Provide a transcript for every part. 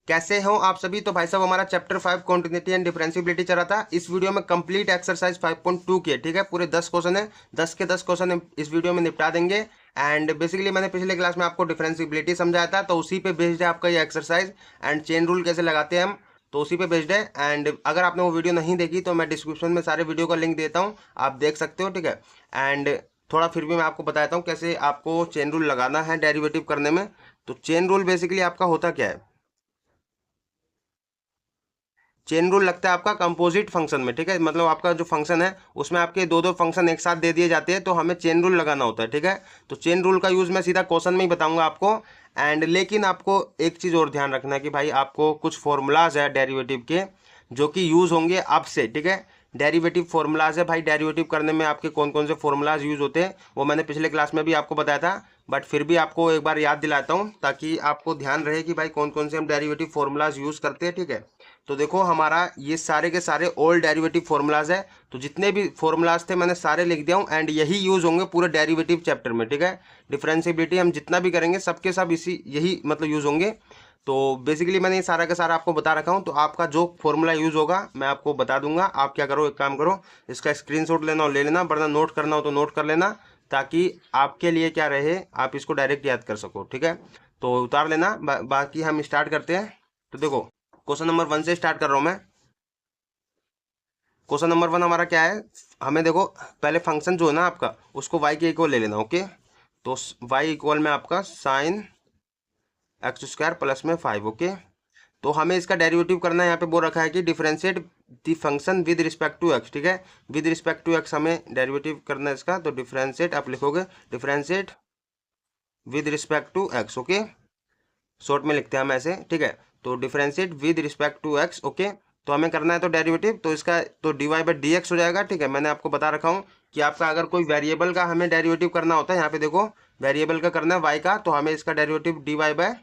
कैसे हो आप सभी। तो भाई साहब हमारा चैप्टर 5 कॉन्टिन्यूटी एंड डिफरेंशिएबिलिटी चल रहा था। इस वीडियो में कंप्लीट एक्सरसाइज 5.2 की है, ठीक है। पूरे 10 क्वेश्चन है, 10 के 10 क्वेश्चन इस वीडियो में निपटा देंगे। एंड बेसिकली मैंने पिछले क्लास में आपको डिफरेंशिएबिलिटी समझाया था, तो उसी पे बेस्ड है आपका ये एक्सरसाइज। एंड चेन रूल कैसे लगाते हैं हम, तो उसी पे बेस्ड है। एंड अगर आपने वो वीडियो नहीं देखी तो मैं डिस्क्रिप्शन में सारे वीडियो का लिंक देता हूँ, आप देख सकते हो, ठीक है। एंड थोड़ा फिर भी मैं आपको बताता हूँ कैसे आपको चेन रूल लगाना है डेरिवेटिव करने में। तो चेन रूल बेसिकली आपका होता क्या है, चेन रूल लगता है आपका कंपोजिट फंक्शन में, ठीक है। मतलब आपका जो फंक्शन है उसमें आपके दो दो फंक्शन एक साथ दे दिए जाते हैं, तो हमें चेन रूल लगाना होता है, ठीक है। तो चेन रूल का यूज मैं सीधा क्वेश्चन में ही बताऊंगा आपको। एंड लेकिन आपको एक चीज और ध्यान रखना है कि भाई आपको कुछ फॉर्मूलाज है डेरिवेटिव के जो कि यूज होंगे अब से, ठीक है। डेरिवेटिव फॉर्मूलाज है भाई, डेरिवेटिव करने में आपके कौन कौन से फॉर्मूलाज यूज होते हैं वो मैंने पिछले क्लास में भी आपको बताया था, बट फिर भी आपको एक बार याद दिलाता हूँ ताकि आपको ध्यान रहे कि भाई कौन कौन से हम डेरिवेटिव फॉर्मूलाज यूज करते हैं, ठीक है। तो देखो हमारा ये सारे के सारे ओल्ड डेरिवेटिव फॉर्मूलाज है, तो जितने भी फॉर्मूलाज थे मैंने सारे लिख दिया हूँ। एंड यही यूज होंगे पूरे डेरिवेटिव चैप्टर में, ठीक है। डिफरेंशिएबिलिटी हम जितना भी करेंगे सबके सब इसी यही मतलब यूज होंगे। तो बेसिकली मैंने ये सारा का सारा आपको बता रखा हूँ, तो आपका जो फॉर्मूला यूज होगा मैं आपको बता दूंगा। आप क्या करो, एक काम करो, इसका स्क्रीनशॉट लेना हो ले लेना, वरना नोट करना हो तो नोट कर लेना, ताकि आपके लिए क्या रहे, आप इसको डायरेक्ट याद कर सको, ठीक है। तो उतार लेना। बाकी हम स्टार्ट करते हैं। तो देखो क्वेश्चन नंबर 1 से स्टार्ट कर रहा हूं मैं। क्वेश्चन नंबर 1 हमारा क्या है, हमें देखो पहले फंक्शन जो है ना आपका उसको y के इक्वल ले लेना, ओके। तो y इक्वल में आपका साइन एक्स स्क्वायर प्लस में 5, ओके। तो हमें इसका डेरिवेटिव करना है, यहाँ पे बोल रखा है कि differentiate the function with respect to x, ठीक है। विद रिस्पेक्ट टू एक्स हमें डेरिवेटिव करना है इसका, तो डिफरेंशिएट आप लिखोगे differentiate with respect to x, okay. Short में लिखते हैं हम ऐसे, ठीक है। तो differentiate with respect to x, okay. तो हमें करना है तो डेरिवेटिव, तो इसका तो d y by d x हो जाएगा, ठीक है। मैंने आपको बता रखा हूँ कि आपका अगर कोई वेरिएबल का हमें डेरिवेटिव करना होता है, यहाँ पे देखो वेरिएबल का करना है वाई का, तो हमें इसका डेरिवेटिव डी वाई बाय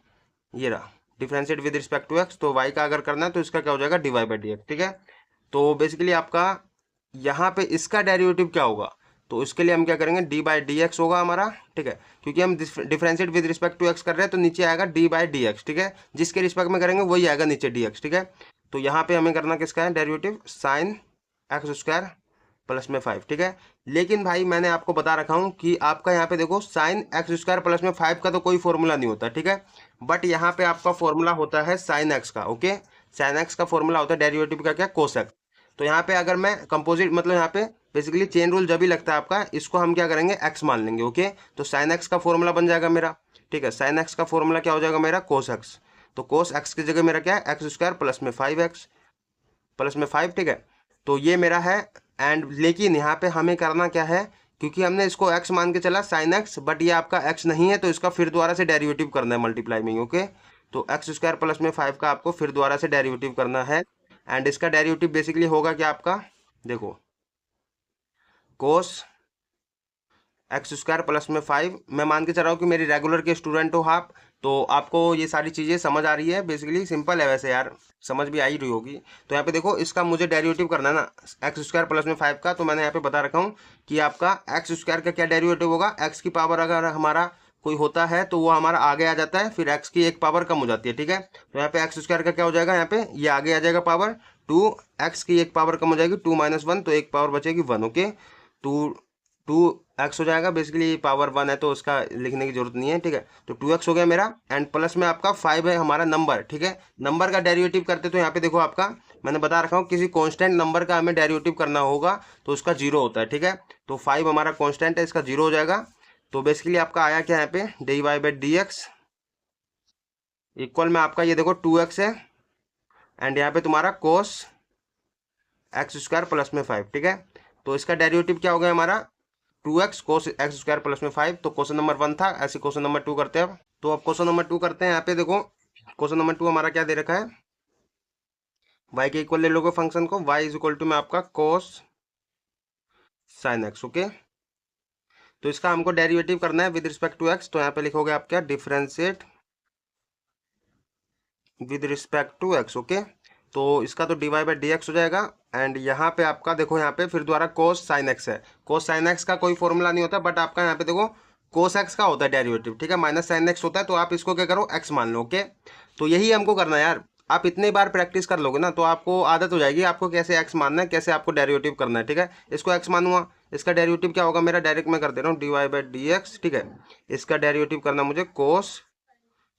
ये रहा differentiate with respect to x, तो वाई का अगर करना है तो इसका क्या हो जाएगा d y by d x, ठीक है। तो बेसिकली आपका यहाँ पे इसका डेरिवेटिव क्या होगा, तो इसके लिए हम क्या करेंगे, डी बाई डी एक्स होगा हमारा, ठीक है। क्योंकि हम differentiate with respect to x कर रहे हैं तो नीचे आएगा डी बाई डी एक्स, ठीक है। जिसके रिस्पेक्ट में करेंगे वही आएगा नीचे डी एक्स, ठीक है। तो यहाँ पे हमें करना किसका है derivative, sine x square plus में 5, ठीक है। लेकिन भाई मैंने आपको बता रखा हूँ कि आपका यहाँ पे देखो साइन एक्स स्क्वायर प्लस में 5 का तो कोई फॉर्मूला नहीं होता, ठीक है। बट यहाँ पे आपका फॉर्मूला होता है साइन एक्स का, ओके। साइन एक्स का फॉर्मूला होता है डेरिवेटिव का क्या, कोस एक्स। तो यहाँ पे अगर मैं कंपोजिट मतलब यहाँ पे बेसिकली चेन रूल जब भी लगता है आपका, इसको हम क्या करेंगे एक्स मान लेंगे, ओके। तो साइन एक्स का फॉर्मूला बन जाएगा मेरा, ठीक है। साइन एक्स का फॉर्मूला क्या हो जाएगा मेरा, कोस एक्स। तो कोस एक्स की जगह मेरा क्या है एक्स स्क्वायर प्लस में 5x प्लस में 5, ठीक है। तो ये मेरा है। एंड लेकिन यहाँ पे हमें करना क्या है, क्योंकि हमने इसको x मान के चला साइन एक्स, बट ये आपका x नहीं है, तो इसका फिर दोबारा से डेरिवेटिव करना है मल्टीप्लाई में, ओके। तो एक्स स्क्वायर प्लस में 5 का आपको फिर दोबारा से डेरिवेटिव करना है। एंड इसका डेरिवेटिव बेसिकली होगा क्या आपका, देखो कोस एक्स स्क्वायर प्लस में 5, मैं मान के चल रहा हूँ कि मेरी रेगुलर के स्टूडेंट हो आप, तो आपको ये सारी चीज़ें समझ आ रही है। बेसिकली सिंपल है वैसे यार, समझ भी आ ही रही होगी। तो यहाँ पे देखो इसका मुझे डेरिवेटिव करना है ना एक्स स्क्वायर प्लस में 5 का, तो मैंने यहाँ पे बता रखा हूँ कि आपका एक्स स्क्वायर का क्या डेरिवेटिव होगा, एक्स की पावर अगर हमारा कोई होता है तो वो हमारा आगे आ जाता है, फिर एक्स की एक पावर कम हो जाती है, ठीक है। तो यहाँ पे एक्स स्क्वायर का क्या हो जाएगा, यहाँ पे ये आगे आ जाएगा पावर 2, एक्स की एक पावर कम हो जाएगी 2 - 1, तो एक पावर बचेगी 1, ओके। टू 2x हो जाएगा, बेसिकली पावर 1 है तो उसका लिखने की जरूरत नहीं है, ठीक है। तो 2x हो गया मेरा। एंड प्लस में आपका 5 है हमारा नंबर, ठीक है। नंबर का डेरिवेटिव करते तो यहाँ पे देखो आपका मैंने बता रखा हूँ किसी कांस्टेंट नंबर का हमें डेरिवेटिव करना होगा तो उसका 0 होता है, ठीक है। तो 5 हमारा कांस्टेंट है, इसका 0 हो जाएगा। तो बेसिकली आपका आया क्या यहाँ पे, d y by d x equal में आपका ये देखो 2x है, एंड यहाँ पे तुम्हारा कोस एक्स स्क्वायर प्लस में 5, ठीक है। तो इसका डेरिवेटिव क्या हो गया हमारा 2x cos x square plus में 5। तो क्वेश्चन नंबर 1 था, ऐसे क्वेश्चन नंबर 2 करते हैं अब। तो अब क्वेश्चन नंबर 2 करते हैं। यहाँ पे देखो क्वेश्चन नंबर 2 हमारा क्या दे रखा है, y के इक्वल ले लोगे फंक्शन को, y इज इक्वल टू में आपका कोस साइन एक्स, ओके। तो इसका हमको डेरिवेटिव करना है विद रिस्पेक्ट टू एक्स, तो यहाँ पे लिखोगे आप क्या differentiate with respect to x, okay. तो इसका तो d y by d x हो जाएगा। एंड यहाँ पे आपका देखो यहाँ पे फिर दोबारा कोस साइन एक्स है, कोस साइन एक्स का कोई फॉर्मूला नहीं होता, बट आपका यहाँ पे देखो कोस एक्स का होता है डेरिवेटिव, ठीक है। माइनस साइन एक्स होता है, तो आप इसको क्या करो एक्स मान लो, ओके। तो यही हमको करना है यार, आप इतने बार प्रैक्टिस कर लोगे ना तो आपको आदत हो जाएगी आपको कैसे एक्स मानना है, कैसे आपको डेरिवेटिव करना है। ठीक है, इसको एक्स मानूंगा, इसका डेरिवेटिव क्या होगा मेरा, डायरेक्ट मैं कर दे रहा हूँ dy/dx। ठीक है, इसका डेरिवेटिव करना मुझे कोस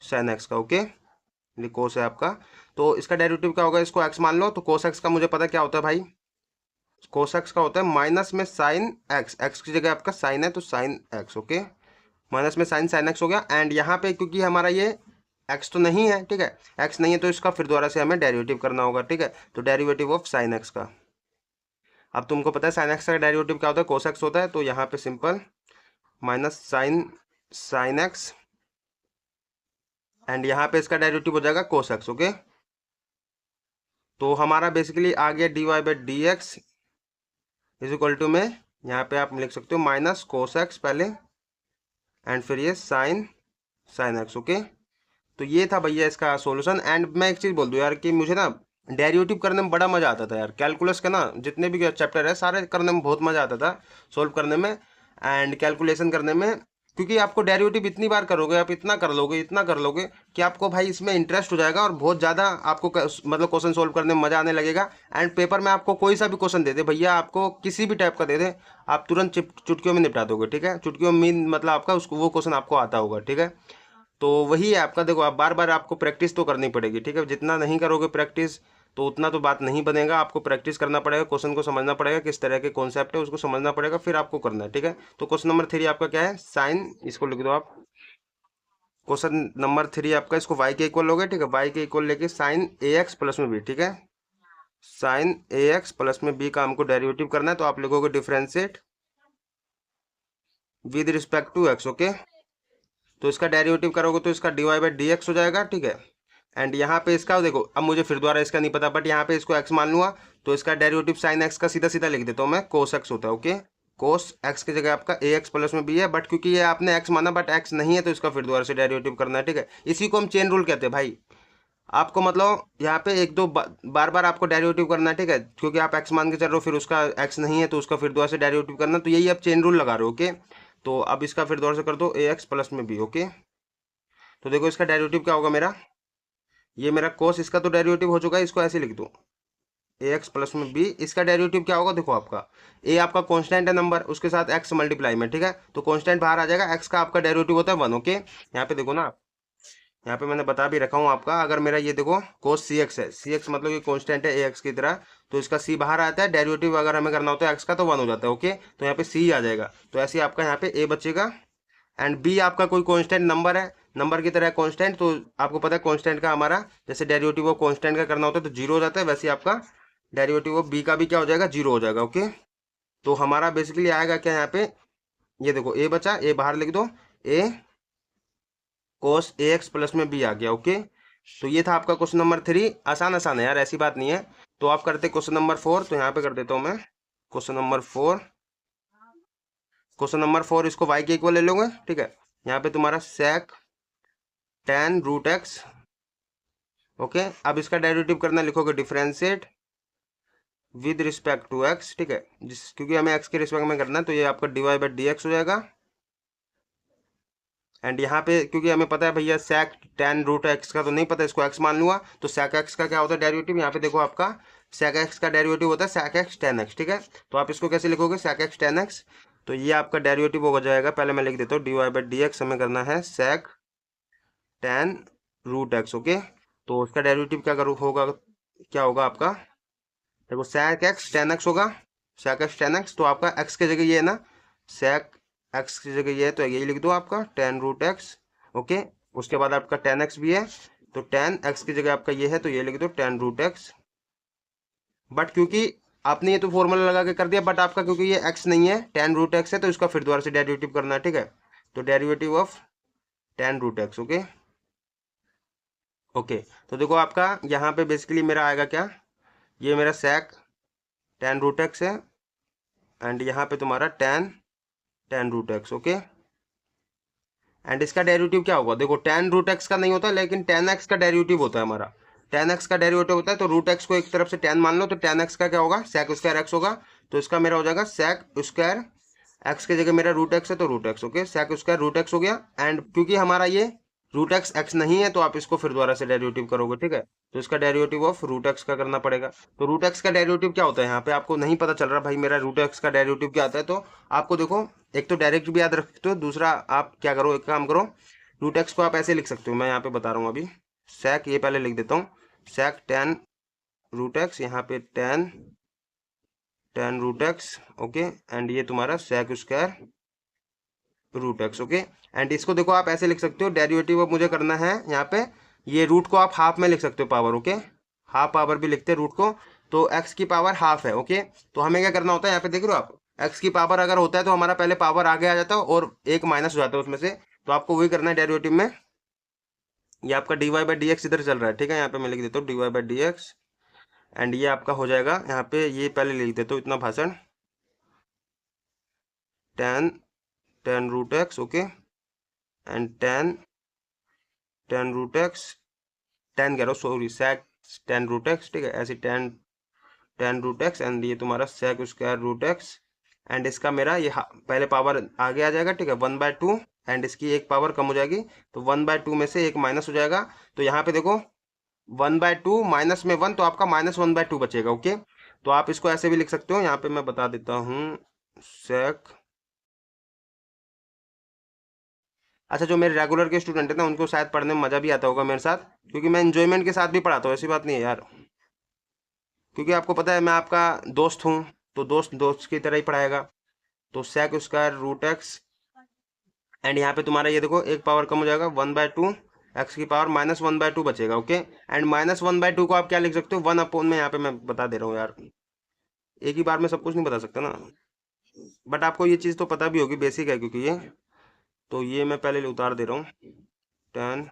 साइन एक्स का। ओके, ये कोस है आपका, तो इसका डेरिवेटिव क्या होगा, इसको एक्स मान लो। तो कोस एक्स का मुझे पता क्या होता है भाई, कोस एक्स का होता है माइनस में साइन एक्स, एक्स की जगह आपका साइन है तो साइन एक्स। ओके, माइनस में साइन एक्स हो गया। एंड यहाँ पे क्योंकि हमारा ये एक्स तो नहीं है, ठीक है, एक्स नहीं है तो इसका फिर दोबारा से हमें डेरिवेटिव करना होगा। ठीक है, तो डेरिवेटिव ऑफ साइन एक्स का, अब तुमको पता है साइन एक्स का डेरिवेटिव क्या होता है, कोस एक्स होता है। तो यहाँ पे simple minus sine x and यहाँ पे इसका डेरिवेटिव हो जाएगा कोस एक्स। ओके, तो हमारा बेसिकली आ गया dy/dx इज इक्वल टू में, यहाँ पे आप लिख सकते हो माइनस कोस एक्स पहले एंड फिर ये साइन एक्स। ओके, तो ये था भैया इसका सॉल्यूशन। एंड मैं एक चीज़ बोल दूँ यार कि मुझे ना डेरिवेटिव करने में बड़ा मज़ा आता था यार, कैलकुलस का ना जितने भी चैप्टर है सारे करने में बहुत मज़ा आता था, सोल्व करने में एंड कैलकुलेशन करने में। क्योंकि आपको डेरिवेटिव इतनी बार करोगे, आप इतना कर लोगे कि आपको भाई इसमें इंटरेस्ट हो जाएगा और बहुत ज़्यादा आपको मतलब क्वेश्चन सोल्व करने में मज़ा आने लगेगा। एंड पेपर में आपको कोई सा भी क्वेश्चन दे दे भैया, आपको किसी भी टाइप का दे दे, आप तुरंत चुटकियों में निपटा दोगे। ठीक है, चुटकियों में मतलब आपका उसको वो क्वेश्चन आपको आता होगा। ठीक है, तो वही है आपका, देखो आप बार बार आपको प्रैक्टिस तो करनी पड़ेगी। ठीक है, जितना नहीं करोगे प्रैक्टिस तो उतना तो बात नहीं बनेगा, आपको प्रैक्टिस करना पड़ेगा, क्वेश्चन को समझना पड़ेगा, किस तरह के कॉन्सेप्ट है उसको समझना पड़ेगा, फिर आपको करना है। ठीक है, तो क्वेश्चन नंबर 3 आपका क्या है, साइन, इसको लिख दो आप, क्वेश्चन नंबर 3 आपका, इसको y के इक्वल लोगे। ठीक है, y के इक्वल लेके साइन ax प्लस में b। ठीक है, साइन ax प्लस में b का हमको डेरिवेटिव करना है, तो आप लिखोगे differentiate with respect to x। Okay, तो इसका डेरिवेटिव करोगे तो इसका dy/dx हो जाएगा। ठीक है, एंड यहाँ पे इसका देखो, अब मुझे फिर दोबारा इसका नहीं पता, बट यहाँ पे इसको x मान लूंगा तो इसका डेरिवेटिव साइन x का सीधा सीधा लिख देता हूँ मैं, कोस x होता है। ओके, कोस x की जगह आपका ax प्लस में b है, बट क्योंकि ये आपने x माना बट x नहीं है तो इसका फिर दोबारा से डेरिवेटिव करना है। ठीक है, इसी को हम चेन रूल कहते हैं भाई। आपको मतलब यहाँ पे एक दो बार बार आपको डेरिवेटिव करना है। ठीक है, क्योंकि आप x मान के चल रहे हो, फिर उसका x नहीं है तो उसका फिर दोबारा से डेरिवेटिव करना, तो यही आप चेन रूल लगा रहे हो। ओके, तो अब इसका फिर दोबारा से कर दो ax प्लस में b। ओके, तो देखो इसका डेरिवेटिव क्या होगा मेरा, ये मेरा कोस, इसका तो डेरिवेटिव हो चुका है, इसको ऐसे लिख दो ax प्लस में b। इसका डेरिवेटिव क्या होगा, देखो आपका a आपका कांस्टेंट है नंबर, उसके साथ x मल्टीप्लाई में। ठीक है, तो कांस्टेंट बाहर आ जाएगा, x का आपका डेरिवेटिव होता है 1। ओके, यहाँ पे देखो ना, यहाँ पे मैंने बता भी रखा हूँ आपका, अगर मेरा ये देखो कोस cx है, cx मतलब ये कांस्टेंट है ax की तरह, तो इसका c बाहर आता है, डेरिवेटिव अगर हमें करना होता है x का तो 1 हो जाता है। ओके, तो यहाँ पे c आ जाएगा, तो ऐसे आपका यहाँ पे a बचेगा एंड b आपका कोई कांस्टेंट नंबर है, नंबर की तरह कांस्टेंट, तो आपको पता है कांस्टेंट का हमारा जैसे डेरिवेटिव ऑफ कांस्टेंट का करना होता है तो 0 हो जाता है, वैसे आपका डेरिवेटिव ऑफ b का भी क्या हो जाएगा, 0 हो जाएगा। ओके, तो हमारा बेसिकली आएगा क्या यहाँ पे, ये देखो a बचा, a बाहर लिख दो, a कोस ax प्लस में b आ गया। ओके, तो ये था आपका क्वेश्चन नंबर 3, आसान आसान है यार, ऐसी बात नहीं है। तो आप करते क्वेश्चन नंबर 4, तो यहाँ पे कर देता हूँ मैं क्वेश्चन नंबर 4। क्वेश्चन नंबर 4 इसको y के इक्वल ले लोगे। ठीक है, यहाँ पे तुम्हारा sec tan root x. Okay, अब इसका डेरिवेटिव करना, लिखोगे differentiate with respect to x। ठीक है, क्योंकि हमें x के रिस्पेक्ट में करना है तो ये आपका dy/dx हो जाएगा। एंड यहाँ पे क्योंकि हमें पता है भैया सेक tan रूट एक्स का तो नहीं पता, इसको x मान लूंगा, तो सेक x का क्या होता है डेरिवेटिव, यहाँ पे देखो आपका सेक x का डेरिवेटिव होता है सेक x tan x। ठीक है, तो आप इसको कैसे लिखोगे, सेक x tan x, तो ये आपका डेरिवेटिव हो जाएगा, पहले मैं लिख देता हूँ dy/dx हमें करना है सेक tan रूट एक्स। ओके, तो उसका डेरिवेटिव क्या होगा, क्या होगा आपका, देखो सेक x tan x होगा, सेक x tan x, तो आपका x की जगह ये है ना, सेक x की जगह ये है तो यही लिख दो आपका tan रूट एक्स। ओके, उसके बाद आपका tan x भी है, तो tan x की जगह आपका ये है तो ये लिख दो tan रूट एक्स। बट क्योंकि आपने ये तो फॉर्मूला लगा के कर दिया, बट आपका क्योंकि ये x नहीं है, tan रूट एक्स है, तो इसका फिर दोबारा से डेरिवेटिव करना है। ठीक है, तो derivative of tan root x. Okay, okay, तो देखो आपका यहाँ पे बेसिकली मेरा आएगा क्या, ये मेरा सेक tan रूट एक्स है एंड यहाँ पे तुम्हारा tan root x. Okay, and इसका डेरिवेटिव क्या होगा, देखो tan रूट एक्स का नहीं होता लेकिन tan x का डेरिवेटिव होता है हमारा, tan x का डेरिवेटिव होता है, तो रूट एक्स को एक तरफ से tan मान लो, तो tan x का क्या होगा, सेक स्क्वायर x होगा, तो इसका मेरा हो जाएगा सेक स्क्वायर x की जगह मेरा रूट एक्स है तो root x. Okay, sec square root x हो गया, एंड क्योंकि हमारा ये रूट एक्स एक्स नहीं है तो आप इसको फिर दोबारा से डेरिवेटिव करोगे, ठीक है। तो इसका डेरिवेटिव ऑफ रूट एक्स का करना पड़ेगा। तो रूट एक्स का डेरिवेटिव क्या होता है, यहाँ पे आपको नहीं पता चल रहा भाई मेरा रूट एक्स का डेरिवेटिव क्या आता है, तो आपको देखो एक तो डायरेक्ट भी याद रखते हो, दूसरा आप क्या करो, एक काम करो, रूट एक्स को आप ऐसे लिख सकते हो, मैं यहाँ पे बता रहा हूँ अभी। सेक, ये पहले लिख देता हूँ, सेक टेन रूट एक्स, यहाँ पे tan tan root x, okay. And ये तुम्हारा sec square root x, okay. And इसको देखो आप ऐसे लिख सकते हो, डेरिवेटिव अब मुझे करना है यहाँ पे, ये रूट को आप हाफ में लिख सकते हो पावर, ओके। हाफ पावर भी लिखते हैं रूट को, तो एक्स की पावर हाफ है, ओके। तो हमें क्या करना होता है, यहाँ पे देख रहे हो आप, एक्स की पावर अगर होता है तो हमारा पहले पावर आगे आ जाता है और एक माइनस हो जाता है उसमें से, तो आपको वही करना है डेरिवेटिव में। ये आपका d y by d x इधर चल रहा है, ठीक है। यहाँ पे मैं लिख देता हूँ d y by d x, and ये आपका हो जाएगा यहाँ पे, ये पहले लिख देता हूँ इतना भाषण, tan tan root x, okay. And tan tan root x, tan कह रहा हूँ sorry, sec tan root x, ठीक है। ऐसे tan tan root x, and ये तुम्हारा sec square root x, and इसका मेरा ये पहले पावर आगे आ जाएगा, ठीक है, 1/2, एंड इसकी एक पावर कम हो जाएगी, तो 1/2 में से एक माइनस हो जाएगा। तो यहाँ पे देखो 1/2 माइनस में 1, तो आपका -1/2 बचेगा, ओके। तो आप इसको ऐसे भी लिख सकते हो, यहाँ पे मैं बता देता हूँ, सेक, अच्छा जो मेरे रेगुलर के स्टूडेंट है ना, उनको शायद पढ़ने में मजा भी आता होगा मेरे साथ, क्योंकि मैं एंजॉयमेंट के साथ भी पढ़ाता हूँ, ऐसी बात नहीं है यार, क्योंकि आपको पता है मैं आपका दोस्त हूँ, तो दोस्त दोस्त की तरह ही पढ़ाएगा। तो sec square root x, and यहाँ पे तुम्हारा ये देखो एक पावर कम हो जाएगा, 1/2, एक्स की पावर -1/2 बचेगा, ओके। एंड -1/2 को आप क्या लिख सकते हो, 1 में, यहाँ पे मैं बता दे रहा हूँ यार, एक ही बार में सब कुछ नहीं बता सकता ना, बट आपको ये चीज़ तो पता भी होगी, बेसिक है क्योंकि ये, तो ये मैं पहले उतार दे रहा हूँ, tan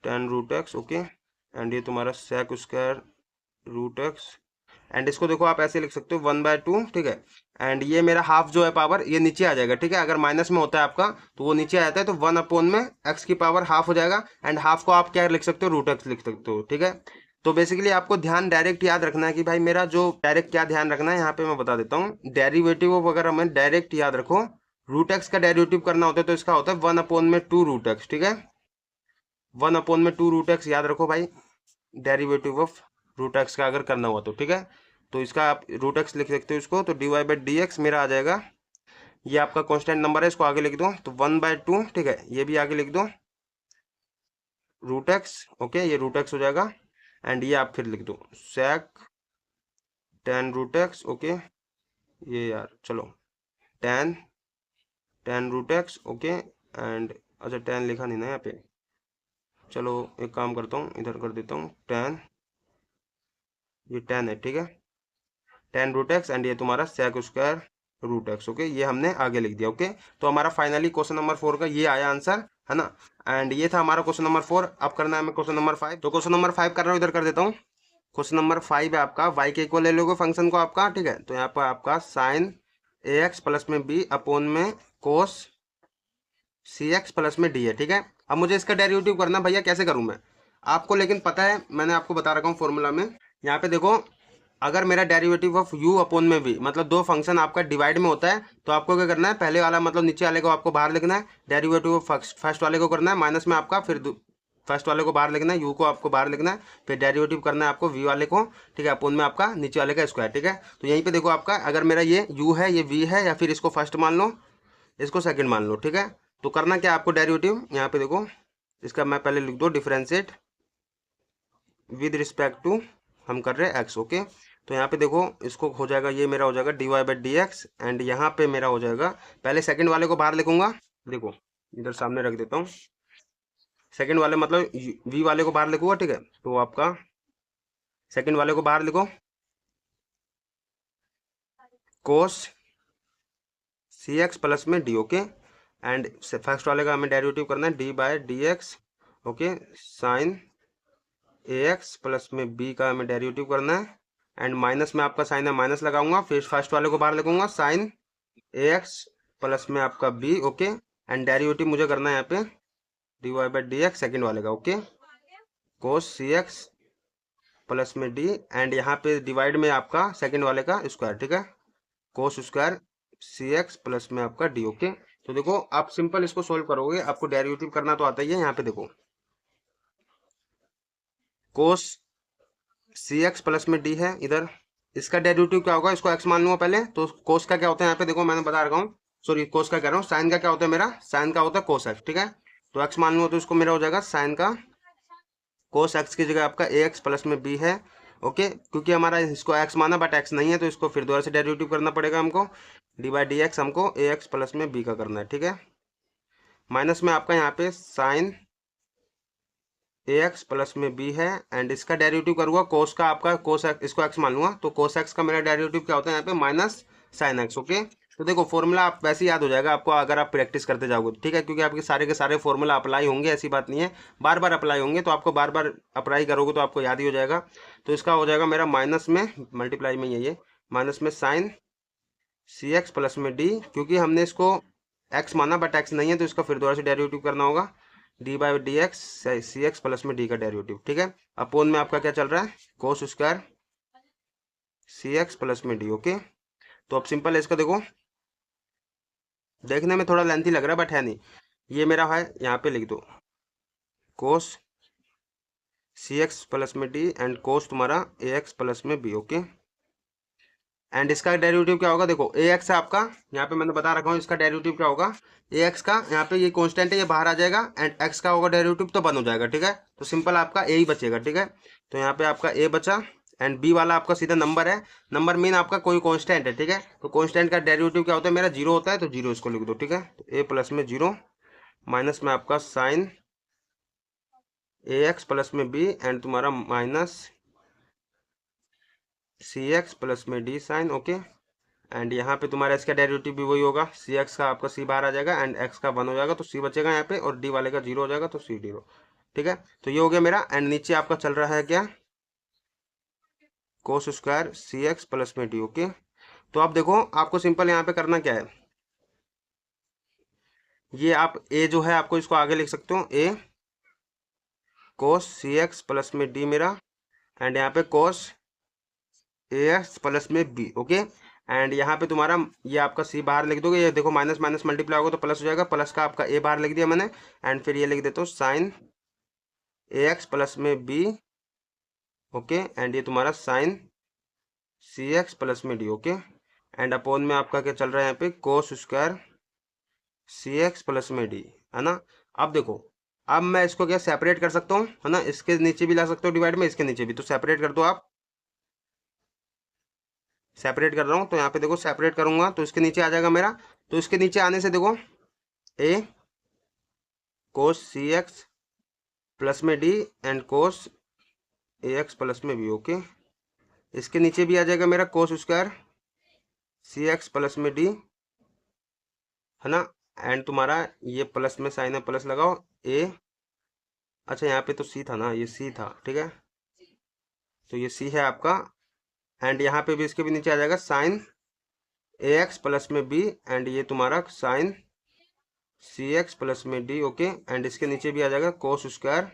tan root x, okay. And ये तुम्हारा sec square root x, and इसको देखो आप ऐसे लिख सकते हो 1/2, ठीक है। एंड ये मेरा हाफ जो है पावर, ये नीचे आ जाएगा, ठीक है। अगर माइनस में होता है आपका तो वो नीचे आ जाता है, तो 1 में एक्स की पावर हाफ हो जाएगा, एंड हाफ को आप क्या लिख सकते हो, रूट एक्स लिख सकते हो, ठीक है। तो बेसिकली आपको ध्यान डायरेक्ट याद रखना है कि भाई मेरा जो डायरेक्ट क्या ध्यान रखना है, यहाँ पे मैं बता देता हूँ, डेरिवेटिव वगैरह में डायरेक्ट याद रखो, रूट एक्स का डेरिवेटिव करना होता है तो इसका होता है 1/2 रूट एक्स, ठीक है। 1/2 रूट एक्स याद रखो भाई, डेरिवेटिव ऑफ रूट एक्स का अगर करना हुआ तो, ठीक है। तो इसका आप रूट एक्स लिख सकते हो इसको, तो d y by d x मेरा आ जाएगा, ये आपका कांस्टेंट नंबर है, इसको आगे लिख दो, तो 1/2, ठीक है, ये भी आगे लिख दो, रूट एक्स, ओके, ये रूट एक्स हो जाएगा। एंड ये आप फिर लिख दो sec tan root x, okay, ये यार चलो, tan tan root x, okay. And अच्छा 10 लिखा नहीं ना यहाँ पे, चलो एक काम करता हूँ, इधर कर देता हूँ 10, ये 10 है, ठीक है, 10 रूट एक्स, एंड ये तुम्हारा sec square root x, okay, ये हमने आगे लिख दिया, ओके। तो हमारा फाइनली क्वेश्चन नंबर 4 का ये आया आंसर, है ना। एंड ये था हमारा क्वेश्चन नंबर 4। अब करना है हमें क्वेश्चन नंबर 5, तो क्वेश्चन नंबर 5 कर रहा हूँ, इधर कर देता हूँ। क्वेश्चन नंबर 5 है आपका, वाई के इक्वल ले लोगे फंक्शन को आपका, ठीक है। तो यहाँ पर आपका साइन ए एक्स प्लस में बी अपोन में कोस सी एक्स प्लस में डी है, ठीक है। अब मुझे इसका डेरिवेटिव करना, भैया कैसे करूँ मैं, आपको लेकिन पता है, मैंने आपको बता रखा हूँ फॉर्मूला में। यहाँ पे देखो, अगर मेरा डेरिवेटिव ऑफ u अपोन में v, मतलब दो फंक्शन आपका डिवाइड में होता है, तो आपको क्या करना है, पहले वाला मतलब नीचे वाले को आपको बाहर लिखना है, डेरिवेटिव ऑफ फर्स्ट वाले को करना है माइनस में आपका, फिर फर्स्ट वाले को बाहर लिखना है, u को आपको बाहर लिखना है, फिर डेरिवेटिव करना है आपको v वाले को, ठीक है, अपोन में आपका नीचे वाले का स्क्वायर, ठीक है। तो यहीं पे देखो आपका, अगर मेरा ये u है, ये v है, या फिर इसको फर्स्ट मान लो, इसको सेकंड मान लो, ठीक है। तो करना क्या आपको, डेरिवेटिव यहाँ पे देखो, इसका मैं पहले लिख दो डिफरेंशिएट विद रिस्पेक्ट टू, हम कर रहे हैं एक्स, ओके। तो यहाँ पे देखो, इसको हो जाएगा, ये मेरा हो जाएगा d y by d x, and यहाँ पे मेरा हो जाएगा, पहले सेकंड वाले को बाहर लिखूंगा, देखो इधर सामने रख देता हूँ, सेकंड वाले मतलब वी वाले को बाहर लिखूंगा, ठीक है। तो आपका सेकंड वाले को बाहर लिखो, कोस सी एक्स प्लस में डी, ओके। एंड फर्स्ट वाले का हमें डेरिवेटिव करना है d by d x, okay, sine a x plus में बी का हमें डेरिवेटिव करना है, एंड माइनस में आपका साइन है, माइनस लगाऊंगा, फिर फर्स्ट वाले को बाहर लिखूंगा, साइन ए एक्स प्लस में आपका बी, ओके। एंड डेरिवेटिव मुझे करना है यहाँ पे d y by d x second वाले का, okay, cos c x plus में डी, एंड यहाँ पे डिवाइड में आपका सेकेंड वाले का स्क्वायर, ठीक है, cos square c x plus में आपका डी, ओके। तो देखो आप सिंपल इसको सोल्व करोगे, आपको डेरिवेटिव करना तो आता ही है। यहाँ पे देखो कोस सी एक्स प्लस में डी है इधर, इसका डेरिवेटिव क्या होगा, इसको एक्स मान लूंगा पहले। तो कोस का क्या होता है यहाँ पे देखो, मैंने बता रहा हूँ, सॉरी कोस का कह रहा हूँ, साइन का क्या होता है मेरा, साइन का होता है कोस एक्स, ठीक है। तो एक्स मान लूंगा तो इसको मेरा हो जाएगा साइन का कोस एक्स की जगह आपका ए एक्स प्लस में बी है। ओके, क्योंकि हमारा इसको एक्स माना बट एक्स नहीं है, तो इसको फिर दोबारा से डेरिवेटिव करना पड़ेगा हमको। डी बाई डी एक्स हमको ए एक्स प्लस में बी का करना है, ठीक है। माइनस में आपका यहाँ पे साइन ए एक्स प्लस में बी है, एंड इसका डेरिवेटिव करूंगा कोस का, आपका कोस एक्स, इसको एक्स मान लूंगा, तो कोस एक्स का मेरा डेरिवेटिव क्या होता है यहाँ पे माइनस साइन एक्स। ओके, तो देखो फॉर्मूला आप वैसे ही याद हो जाएगा आपको अगर आप प्रैक्टिस करते जाओगे, ठीक है, क्योंकि आपके सारे के सारे फॉर्मूला अप्लाई होंगे, ऐसी बात नहीं है, बार बार अप्लाई होंगे, तो आपको बार बार अप्लाई करोगे तो आपको याद ही हो जाएगा। तो इसका हो जाएगा मेरा माइनस में, मल्टीप्लाई में ये माइनस में साइन सी एक्स प्लस में डी, क्योंकि हमने इसको एक्स माना बट एक्स नहीं है, तो इसका फिर दोबारा से डेरिवेटिव करना होगा, d by d x c x plus में डी का डेरिवेटिव, ठीक है। अपोन में आपका क्या चल रहा है, cos square c x plus में डी। ओके, तो अब सिंपल है इसका, देखो देखने में थोड़ा लेंथी लग रहा है बट है नहीं, ये मेरा है, यहाँ पे लिख दो कोस सी एक्स प्लस में डी एंड कोस तुम्हारा ए एक्स प्लस में बी। ओके, एंड इसका डेरिवेटिव क्या होगा, देखो ए एक्स है आपका, यहाँ पे मैंने बता रखा हूँ इसका डेरिवेटिव क्या होगा, ए एक्स का यहाँ पे ये कांस्टेंट है, ये बाहर आ जाएगा, एंड एक्स का होगा डेरिवेटिव तो 1 हो जाएगा, ठीक है। तो सिंपल आपका ए ही बचेगा, ठीक है। तो यहाँ पे आपका ए बचा, एंड बी वाला आपका सीधा नंबर है, नंबर मीन आपका कोई कांस्टेंट है, ठीक है। तो कांस्टेंट का डेरिवेटिव क्या होता है मेरा, 0 होता है, तो 0 इसको लिख दो, ठीक है। तो ए प्लस में 0 माइनस में आपका साइन ए एक्स प्लस में बी एंड तुम्हारा माइनस सी एक्स प्लस में डी साइन। ओके, एंड यहाँ पे तुम्हारा इसका डेरिवेटिव भी वही होगा, सी एक्स का आपका सी बाहर आ जाएगा एंड एक्स का 1 हो जाएगा, तो सी बचेगा यहाँ पे, और डी वाले का 0 हो जाएगा, तो सी 0, ठीक है। तो ये हो गया मेरा, एंड नीचे आपका चल रहा है क्या, कोस स्क्वायर सी एक्स प्लस में डी। ओके, तो आप देखो आपको सिंपल यहाँ पे करना क्या है, ये आप ए जो है आपको इसको आगे लिख सकते हो, ए कोस सी एक्स प्लस में डी मेरा, एंड यहाँ पे कोस ए एक्स प्लस में बी। ओके, एंड यहाँ पे तुम्हारा ये आपका सी बाहर लिख दोगे, ये देखो माइनस माइनस मल्टीप्लाई होगा तो प्लस हो जाएगा, प्लस का आपका ए बाहर लिख दिया मैंने, एंड फिर ये लिख देता हूँ साइन ए एक्स प्लस में बी। ओके, एंड ये तुम्हारा साइन सी एक्स प्लस में डी। ओके, एंड अपोन में आपका क्या चल रहा है यहाँ पे, कोस स्क्वायर सी एक्स प्लस में डी, है ना। अब देखो, अब मैं इसको क्या सेपरेट कर सकता हूँ, है ना, इसके नीचे भी ला सकते हो डिवाइड में, इसके नीचे भी, तो सेपरेट कर दो आप, सेपरेट कर रहा हूँ, तो यहाँ पे देखो सेपरेट करूंगा तो इसके नीचे आ जाएगा मेरा, तो इसके नीचे आने से देखो ए कोस सी एक्स प्लस में d and cos A x plus में बी। ओके, इसके नीचे भी आ जाएगा मेरा कोस स्क्वायर सी एक्स प्लस में डी, है ना, एंड तुम्हारा ये प्लस में साइन है, प्लस लगाओ ए, अच्छा यहाँ पे तो सी था ना, ये सी था, ठीक है, तो ये सी है आपका, एंड यहाँ पे भी इसके भी नीचे आ जाएगा साइन ए एक्स प्लस में बी, एंड ये तुम्हारा साइन सी एक्स प्लस में डी। ओके, एंड इसके नीचे भी आ जाएगा कोस स्क्वायर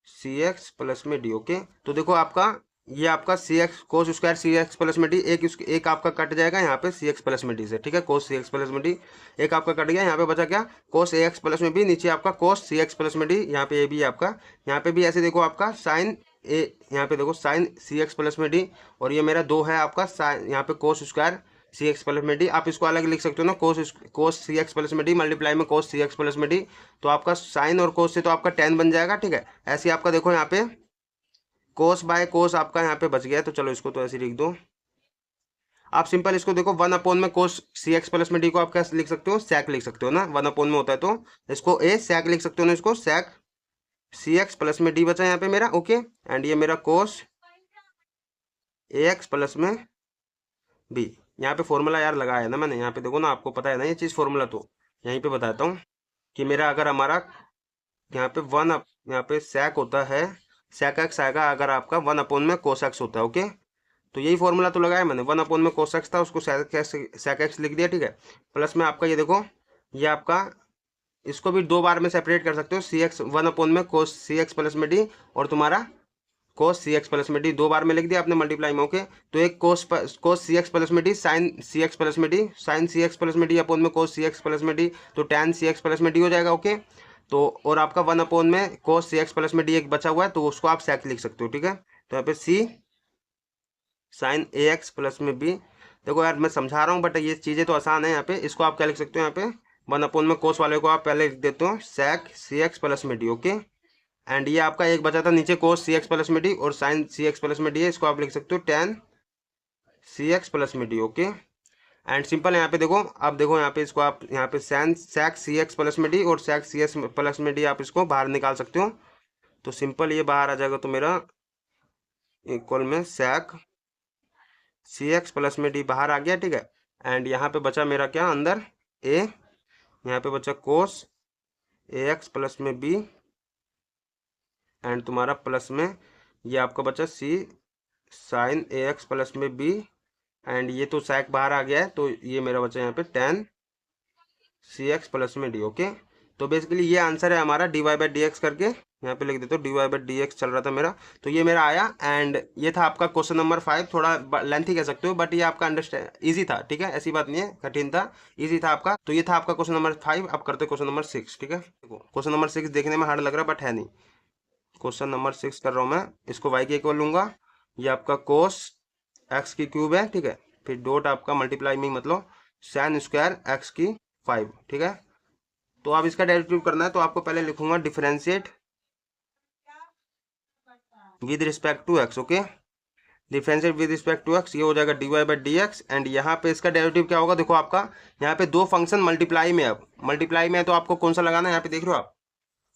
सी एक्स प्लस में डी। ओके, तो देखो आपका ये आपका सी एक्स कोस स्क्वायर सी एक्स प्लस में डी, एक आपका कट जाएगा यहाँ पे सी एक्स प्लस में डी से, ठीक है, कोस सी एक्स प्लस में डी एक आपका कट गया, यहाँ पे बचा क्या, कोस ए एक्स प्लस में बी, नीचे आपका कोस सी एक्स प्लस में डी, यहाँ पे ए भी है आपका, यहाँ पे भी ऐसे देखो आपका साइन ए, यहाँ पे देखो साइन सी एक्स प्लस में डी, और ये मेरा 2 है आपका साइन, यहाँ पे कोस स्क्वायर सी एक्स प्लस में डी, आप इसको अलग लिख सकते हो ना, कोस सी एक्स प्लस में डी मल्टीप्लाई में कोस सी एक्स प्लस में डी, तो आपका साइन और कोस से तो आपका tan बन जाएगा, ठीक है। ऐसे आपका देखो यहाँ पे कोस बाय कोस आपका यहाँ पे बच गया, तो चलो इसको तो ऐसे लिख दो आप, सिंपल इसको देखो 1 अपोन में कोस सी एक्स प्लस में डी को आप क्या लिख सकते हो, सेक लिख सकते हो ना, 1 अपोन में होता है तो इसको ए सेक लिख सकते हो ना, इसको सेक सी एक्स प्लस में डी बचा यहाँ पे मेरा। ओके, एंड ये मेरा कोस ए एक्स प्लस में बी, यहाँ पे फॉर्मूला यार लगाया है ना मैंने, यहाँ पे देखो ना, आपको पता है ना ये चीज़ फॉर्मूला, तो यहीं पे बताता हूँ कि मेरा अगर हमारा यहाँ पे यहाँ पे सेक होता है, सेक एक्स आएगा अगर आपका 1 अपोन में कोस एक्स होता है। ओके, तो यही फॉर्मूला तो लगाया मैंने, 1 अपोन में कोस एक्स था, उसको सेक एक्स लिख दिया, ठीक है। प्लस में आपका ये देखो, ये आपका इसको भी 2 बार में सेपरेट कर सकते हो, सी एक्स 1 अपोन में कोस सी एक्स प्लस में डी, और तुम्हारा कोस सी एक्स प्लस में डी, 2 बार में लिख दिया आपने मल्टीप्लाई में। ओके, तो एक कोस सी एक्स प्लस में डी साइन सी एक्स प्लस में डी, साइन सी एक्स प्लस में डी अपोन में कोस सी एक्स प्लस में डी, तो टैन सी एक्स प्लस में डी हो जाएगा। ओके, तो और आपका 1 अपोन में कोस सी एक्स प्लस में डी एक बचा हुआ है, तो उसको आप सेक लिख सकते हो। ठीक है, तो यहाँ पे सी साइन ए एक्स प्लस में बी। देखो यार मैं समझा रहा हूँ बट ये चीज़ें तो आसान है। यहाँ पे इसको आप क्या लिख सकते हो, यहाँ पे 1 अपोन में कोस वाले को आप पहले लिख देते हो सेक सी एक्स प्लस में डी। ओके, एंड ये आपका एक बचा था नीचे कोस सी एक्स प्लस में डी और साइन सी एक्स प्लस में डी है, इसको आप लिख सकते हो टेन सी एक्स प्लस में डी। ओके, एंड सिंपल है। यहाँ पे देखो, अब देखो यहाँ पे इसको आप यहाँ पे सैन सेक सी एक्स प्लस में डी और सेक सी एक्स प्लस में डी आप इसको बाहर निकाल सकते हो। तो सिंपल ये बाहर आ जाएगा, तो मेरा इक्वल में सेक सी एक्स प्लस में डी बाहर आ गया। ठीक है, एंड यहाँ पे बचा मेरा क्या अंदर ए, यहाँ पे बचा कोस ए एक्स प्लस में बी एंड तुम्हारा प्लस में ये आपका बचा सी साइन ए एक्स प्लस में बी एंड ये तो सैक बाहर आ गया है, तो ये मेरा बचा यहाँ पे टेन सी एक्स प्लस में डी। ओके, तो बेसिकली ये आंसर है हमारा d y by d x करके यहाँ पे लिख देते हो, d y by d x चल रहा था मेरा, तो ये मेरा आया। एंड ये था आपका क्वेश्चन नंबर 5, थोड़ा लेंथी कह सकते हो बट ये आपका अंडरस्टैंड ईजी था। ठीक है, ऐसी बात नहीं है कठिन था, ईजी था आपका। तो ये था आपका क्वेश्चन नंबर 5। अब करते क्वेश्चन नंबर 6। ठीक है, क्वेश्चन नंबर 6 देखने में हार्ड लग रहा है बट है नहीं। क्वेश्चन नंबर 6 कर रहा हूँ मैं, इसको वाई के इक्वल लूंगा, ये आपका कोस एक्स की क्यूब है। ठीक है, फिर डॉट आपका मल्टीप्लाई में मतलब साइन स्क्वायर एक्स की 5। ठीक है, तो अब इसका डेरिवेटिव करना है, तो आपको पहले लिखूंगा differentiate with respect to x. Okay, differentiate with respect to x, ये हो जाएगा d y by d x and यहाँ पे इसका डेरिवेटिव क्या होगा। देखो आपका यहाँ पे दो फंक्शन मल्टीप्लाई में, अब मल्टीप्लाई में है तो आपको कौन सा लगाना है, यहाँ पे देख रहे हो आप,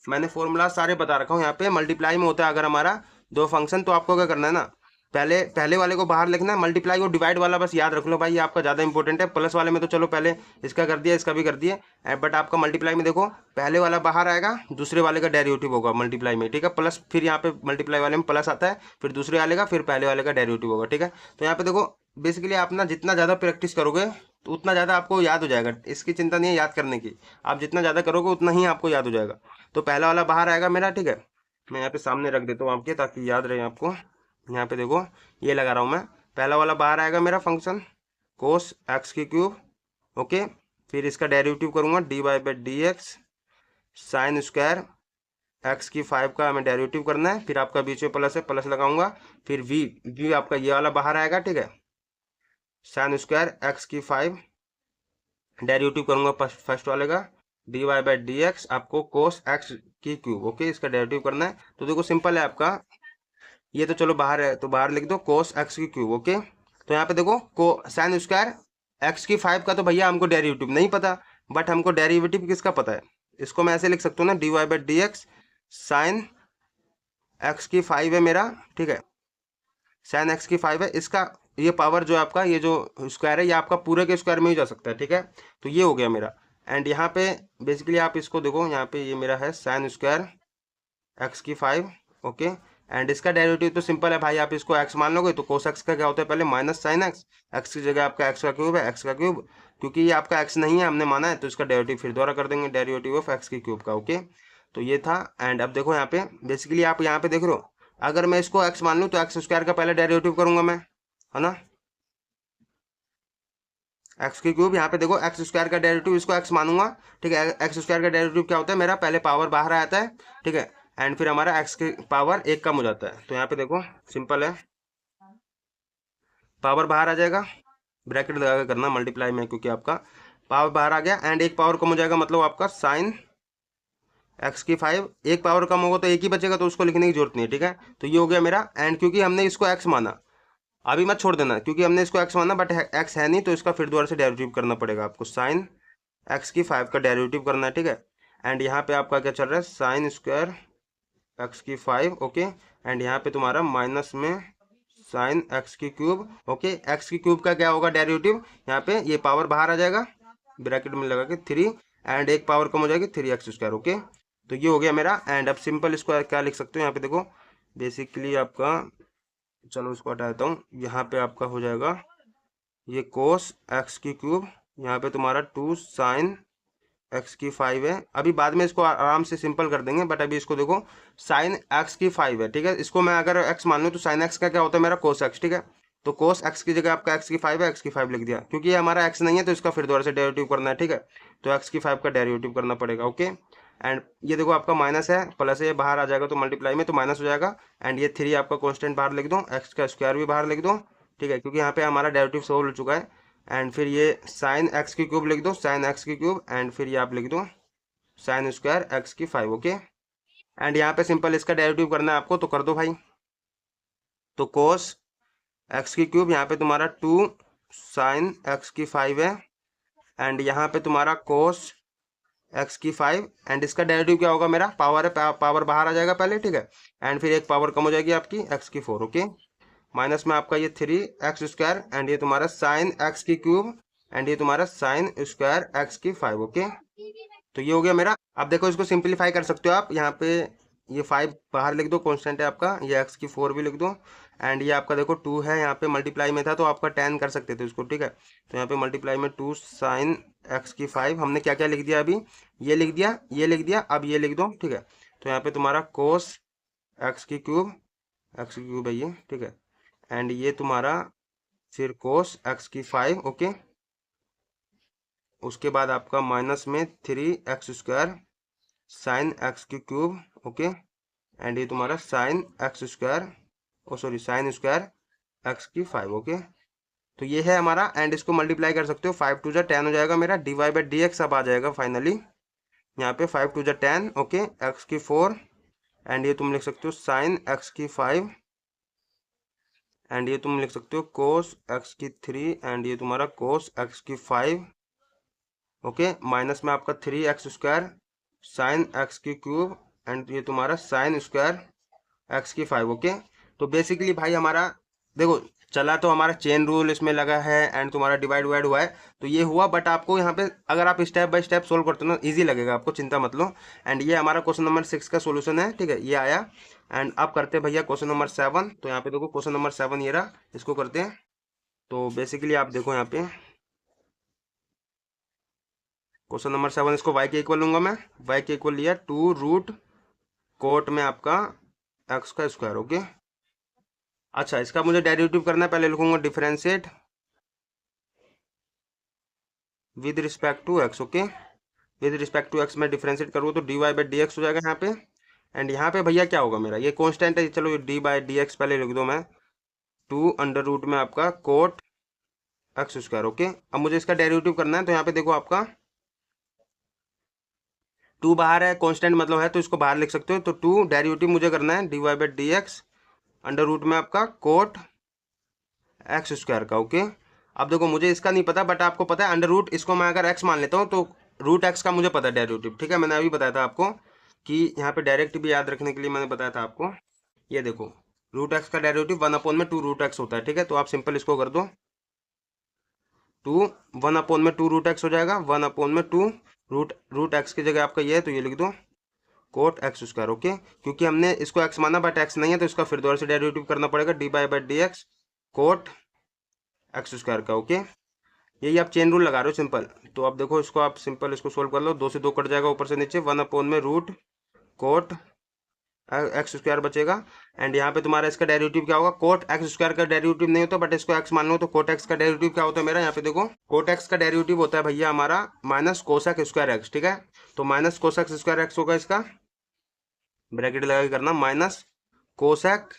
मैंने फॉर्मूला सारे बता रखा हूँ। यहाँ पे मल्टीप्लाई में होता है अगर हमारा दो फंक्शन, तो आपको क्या करना है ना, पहले वाले को बाहर लिखना है, मल्टीप्लाई और डिवाइड वाला बस याद रख लो भाई, ये आपका ज़्यादा इंपॉर्टेंट है। प्लस वाले में तो चलो पहले इसका कर दिया, इसका भी कर दिया, बट आपका मल्टीप्लाई में देखो पहले वाला बाहर आएगा, दूसरे वाले का डेरिवेटिव होगा मल्टीप्लाई में। ठीक है, प्लस फिर यहाँ पे मल्टीप्लाई वाले में प्लस आता है, फिर दूसरे वाले का, फिर पहले वाले का डेरिवेटिव होगा। ठीक है, तो यहाँ पे देखो बेसिकली आप ना जितना ज़्यादा प्रैक्टिस करोगे तो उतना ज़्यादा आपको याद हो जाएगा, इसकी चिंता नहीं है याद करने की, आप जितना ज़्यादा करोगे उतना ही आपको याद हो जाएगा। तो पहला वाला बाहर आएगा मेरा। ठीक है, मैं यहाँ पे सामने रख देता हूँ आपके, ताकि याद रहे आपको। यहाँ पे देखो ये लगा रहा हूँ मैं, पहला वाला बाहर आएगा मेरा फंक्शन कोस एक्स की क्यूब। ओके, फिर इसका डेरिवेटिव करूँगा d y by d x sine square x की 5 का हमें डेरिवेटिव करना है, फिर आपका बीच में प्लस है, प्लस लगाऊंगा, फिर वी आपका ये वाला बाहर आएगा। ठीक है, साइन स्क्वायर एक्स की 5 डेरिवेटिव करूंगा फर्स्ट वाले का d y by d x, आपको कोस एक्स की क्यूब। ओके, इसका डेरिवेटिव करना है, तो देखो सिंपल है आपका, ये तो चलो बाहर है तो बाहर लिख दो कोस एक्स की क्यूब। ओके, तो यहाँ पे देखो को साइन स्क्वायर एक्स की 5 का तो भैया हमको डेरिवेटिव नहीं पता, बट हमको डेरिवेटिव किसका पता है, इसको मैं ऐसे लिख सकता हूँ ना, d y by d x sine x की 5 है मेरा। ठीक है, साइन एक्स की 5 है, इसका ये पावर जो है आपका, ये जो स्क्वायर है ये आपका पूरे के स्क्वायर में ही जा सकता है। ठीक है, तो ये हो गया मेरा। एंड यहाँ पे बेसिकली आप इसको देखो, यहाँ पे ये मेरा है साइन स्क्वायर एक्स की 5। ओके, एंड इसका डेरिवेटिव तो सिंपल है भाई, आप इसको एक्स मान लोगे तो कोस एक्स का क्या होता है पहले माइनस साइन एक्स, एक्स की जगह आपका एक्स का क्यूब है, एक्स का क्यूब, क्योंकि ये आपका एक्स नहीं है हमने माना है, तो इसका डेरिवेटिव फिर दोबारा कर देंगे, डेरिवेटिव ऑफ एक्स की क्यूब का। ओके, तो ये था। एंड अब देखो यहाँ पे बेसिकली आप यहाँ पे देख रहे हो, अगर मैं इसको एक्स मान लूँ तो एक्स स्क्वायर का पहले डेरिवेटिव करूंगा मैं, है ना, एक्स की क्यूब। यहाँ पे देखो एक्स स्क्वायर का डेरिवेटिव, इसको एक्स मानूंगा। ठीक है, एक्स स्क्वायर का डेरिवेटिव क्या होता है मेरा, पहले पावर बाहर आता है। ठीक है, एंड फिर हमारा एक्स की पावर 1 कम हो जाता है, तो यहाँ पे देखो सिंपल है, पावर बाहर आ जाएगा, ब्रैकेट लगा के करना मल्टीप्लाई में, क्योंकि आपका पावर बाहर आ गया एंड 1 पावर कम हो जाएगा, मतलब आपका साइन एक्स की 5, 1 पावर कम होगा तो 1 ही बचेगा, तो उसको लिखने की जरूरत नहीं है। ठीक है, तो ये हो गया मेरा। एंड क्योंकि हमने इसको एक्स माना, अभी मत छोड़ देना, क्योंकि हमने इसको एक्स माना बट एक्स है नहीं, तो इसका फिर दोबारा से डेरिवेटिव करना पड़ेगा आपको, साइन एक्स की 5 का डेरिवेटिव करना है। ठीक है, एंड यहाँ पे आपका क्या चल रहा है, साइन स्क्वायर एक्स की 5। ओके, एंड यहाँ पे तुम्हारा माइनस में साइन एक्स की क्यूब। ओके, एक्स की क्यूब का क्या होगा डेरिवेटिव, यहाँ पे ये पावर बाहर आ जाएगा, ब्रैकेट में लगा के 3 एंड 1 पावर कम हो जाएगी 3x स्क्वायर। ओके, तो ये हो गया मेरा। एंड अब सिंपल इसको क्या लिख सकते हो, यहाँ पे देखो बेसिकली आपका, चलो इसको हटा देता हूँ, यहाँ पे आपका हो जाएगा ये कोस एक्स की क्यूब, यहाँ पे तुम्हारा 2 साइन एक्स की 5 है। अभी बाद में इसको आराम से सिंपल कर देंगे, बट अभी इसको देखो साइन एक्स की 5 है, ठीक है। इसको मैं अगर एक्स मान लूँ तो साइन एक्स का क्या होता है मेरा कोस एक्स, ठीक है। तो कोस एक्स की जगह आपका एक्स की 5 है, एक्स की 5 लिख दिया, क्योंकि ये हमारा एक्स नहीं है तो इसका फिर दोबारा से डेरिवेटिव करना है, ठीक है। तो एक्स की 5 का डेरिवेटिव करना पड़ेगा, ओके। एंड ये देखो आपका माइनस है प्लस है, ये बाहर आ जाएगा तो मल्टीप्लाई में तो माइनस हो जाएगा। एंड ये 3 आपका कॉन्स्टेंट बाहर लिख दो, एक्स का स्क्वायर भी बाहर लिख दो, ठीक है, क्योंकि यहाँ पे हमारा डेरिवेटिव सोल्व हो चुका है। एंड फिर ये साइन एक्स की क्यूब लिख दो, साइन एक्स की क्यूब, एंड फिर ये आप लिख दो साइन स्क्वायर एक्स की 5, ओके। एंड यहाँ पे सिंपल इसका डेरिवेटिव करना है आपको, तो कर दो भाई। तो कोस एक्स की क्यूब, यहाँ पे तुम्हारा 2 साइन एक्स की 5 है, एंड यहाँ पे तुम्हारा कोस एक्स की 5, एंड इसका डेरिवेटिव क्या होगा मेरा, पावर है, पावर बाहर आ जाएगा पहले, ठीक है। एंड फिर एक पावर कम हो जाएगी आपकी एक्स की 4, ओके। माइनस में आपका ये 3 एक्स स्क्वायर, एंड ये तुम्हारा साइन एक्स की क्यूब, एंड ये तुम्हारा साइन स्क्वायर एक्स की 5, ओके। तो ये हो गया मेरा। अब देखो इसको सिंपलीफाई कर सकते हो आप, यहाँ पे ये 5 बाहर लिख दो, कांस्टेंट है आपका, ये एक्स की 4 भी लिख दो, एंड ये आपका देखो 2 है, यहाँ पे मल्टीप्लाई में था तो आपका 10 कर सकते थे उसको, ठीक है। तो यहाँ पे मल्टीप्लाई में 2 साइन एक्स की 5, हमने क्या क्या लिख दिया अभी, ये लिख दिया, ये लिख दिया, अब ये लिख दो, ठीक है। तो यहाँ पे तुम्हारा कोस एक्स की क्यूब, एक्स की क्यूब है ये, ठीक है। एंड ये तुम्हारा फिर कोस एक्स की 5, ओके। उसके बाद आपका माइनस में 3 एक्स स्क्वायर साइन एक्स की क्यूब, ओके। एंड ये तुम्हारा साइन एक्स स्क्वायर, ओ सॉरी साइन स्क्वायर एक्स की 5, ओके। तो ये है हमारा, एंड इसको मल्टीप्लाई कर सकते हो, 5 टू जा 10 हो जाएगा मेरा, d y by d x अब आ जाएगा फाइनली यहाँ पे 5 टू जा 10, ओके, एक्स की 4, एंड ये तुम लिख सकते हो साइन एक्स की 5, एंड ये तुम लिख सकते हो कोस एक्स की 3, एंड ये तुम्हारा कोस एक्स की 5, ओके। माइनस में आपका 3 एक्स स्क्वायर साइन एक्स की क्यूब, एंड ये तुम्हारा साइन स्क्वायर एक्स की 5, ओके। तो बेसिकली भाई हमारा देखो चला तो हमारा चेन रूल इसमें लगा है, एंड तुम्हारा डिवाइड वाइड हुआ है, तो ये हुआ। बट आपको यहाँ पे अगर आप स्टेप बाय स्टेप सोल्व करते हो ना, ईजी लगेगा आपको, चिंता मत लो। एंड ये हमारा क्वेश्चन नंबर 6 का सोल्यूशन है, ठीक है, ये आया। एंड अब करते हैं भैया क्वेश्चन नंबर 7। तो यहाँ पे देखो क्वेश्चन नंबर 7 ये रहा, इसको करते हैं। तो बेसिकली आप देखो यहाँ पे क्वेश्चन नंबर 7, इसको y के इक्वल लूंगा मैं, y के इक्वल लिया 2 रूट कोट में आपका एक्स का स्क्वायर, ओके। अच्छा इसका मुझे डेरिवेटिव करना है, पहले लिखूंगा differentiate with respect to x, okay. With respect to x में डिफरेंशिएट करूँ तो d y by d x हो जाएगा यहाँ पे। एंड यहाँ पे भैया क्या होगा मेरा, ये कांस्टेंट है, चलो डी बाई डी एक्स पहले लिख दो मैं, 2 अंडर रूट में आपका कोट एक्स स्क्वायर, ओके। अब मुझे इसका डेरिवेटिव करना है, तो यहाँ पे देखो आपका 2 बाहर है, कांस्टेंट मतलब है, तो इसको बाहर लिख सकते हो। तो 2 डेरिवेटिव मुझे करना है d y by d x under root में आपका कोट एक्स स्क्वायर का, ओके। अब देखो मुझे इसका नहीं पता, बट आपको पता है अंडर रूट, इसको मैं अगर एक्स मान लेता हूँ तो रूट एक्स का मुझे पता है डेरिवेटिव, ठीक है। मैंने अभी बताया था आपको कि यहाँ पे डायरेक्ट भी याद रखने के लिए मैंने बताया था आपको, ये देखो रूट एक्स का डेरिवेटिव 1/2 रूट एक्स होता है, ठीक है। तो आप सिंपल इसको कर दो, 1/2 रूट एक्स हो जाएगा, 1/2 रूट एक्स की जगह आपका ये है तो ये लिख दो कोट एक्स स्क्वायर, ओके। क्योंकि हमने इसको एक्स माना बट एक्स नहीं है, तो इसका फिर दोबारा से डेरिवेटिव करना पड़ेगा, d by by d x cot x square का, ओके। यही आप चेन रूल लगा रहे हो सिंपल। तो अब देखो इसको आप सिंपल इसको सोल्व कर लो, 2 से 2 कट जाएगा ऊपर से नीचे, 1/में रूट कोट एक्स स्क्वायर बचेगा। एंड यहाँ पे तुम्हारा इसका डेरिवेटिव क्या होगा, कोट एक्स स्क्वायर का डेरिवेटिव नहीं होता, बट इसको एक्स मान लो तो कोट एक्स का डेरिवेटिव क्या होता है मेरा, यहाँ पे देखो कोट एक्स का डेरिवेटिव होता है भैया हमारा माइनस कोसेक स्क्वायर एक्स, ठीक है। तो माइनस कोसेक स्क्वायर एक्स होगा, इसका ब्रैकेट लगा के करना, माइनस कोसेक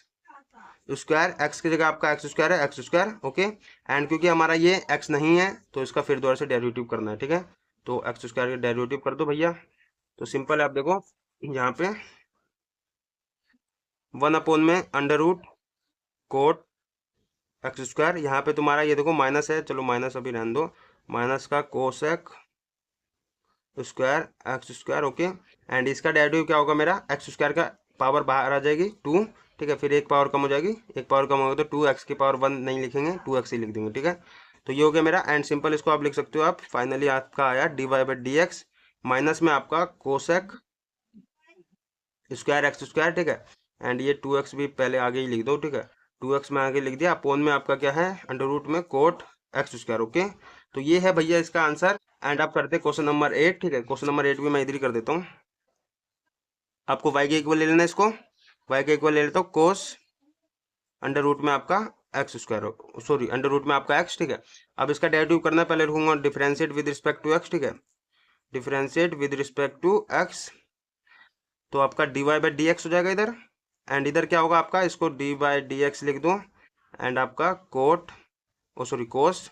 स्क्वायर एक्स की जगह आपका एक्स स्क्वायर है, एक्स स्क्वायर, ओके। एंड क्योंकि हमारा ये एक्स नहीं है तो इसका फिर दोबारा से डेरिवेटिव करना है, ठीक है। तो एक्स स्क्वायर का डेरिवेटिव कर दो भैया। तो सिंपल है, आप देखो यहाँ पे 1/में under root cot x square, यहाँ पे तुम्हारा ये देखो माइनस है, चलो माइनस अभी रहने दो, माइनस का cosec square x square, okay. And इसका डेरिवेटिव क्या होगा मेरा, एक्स स्क्वायर का पावर बाहर आ जाएगी 2, ठीक है। फिर एक पावर कम हो जाएगी, एक पावर कम होगा तो 2x की पावर 1 नहीं लिखेंगे, 2x ही लिख देंगे, ठीक है। तो ये हो गया मेरा। एंड सिंपल इसको आप लिख सकते हो, आप फाइनली आपका आया d y by d x minus में आपका कोसेक स्क्वायर एक्स स्क्वायर, ठीक है। एंड ये 2x भी पहले आगे ही लिख दो, ठीक है, 2x में आगे लिख दिया, अपोन में आपका क्या है अंडर रूट में कोट एक्स स्क्वायर, ओके। तो ये है भैया इसका आंसर। एंड आप करते क्वेश्चन नंबर 8, ठीक है। क्वेश्चन नंबर 8 भी मैं इधर ही कर देता हूँ। आपको वाई के इक्वल ले लेना है, इसको वाई के इक्वल ले लेता हूँ कोस अंडर रूट में आपका x square, sorry under root में आपका एक्स, ठीक है। अब इसका डेरिवेटिव करना है, पहले लिखूंगा differentiate with respect to x, ठीक है। Differentiate with respect to x, तो आपका d y by d x हो जाएगा इधर। एंड इधर क्या होगा आपका, इसको डी बाई डी एक्स लिख दो। एंड आपका कोट सॉरी कोस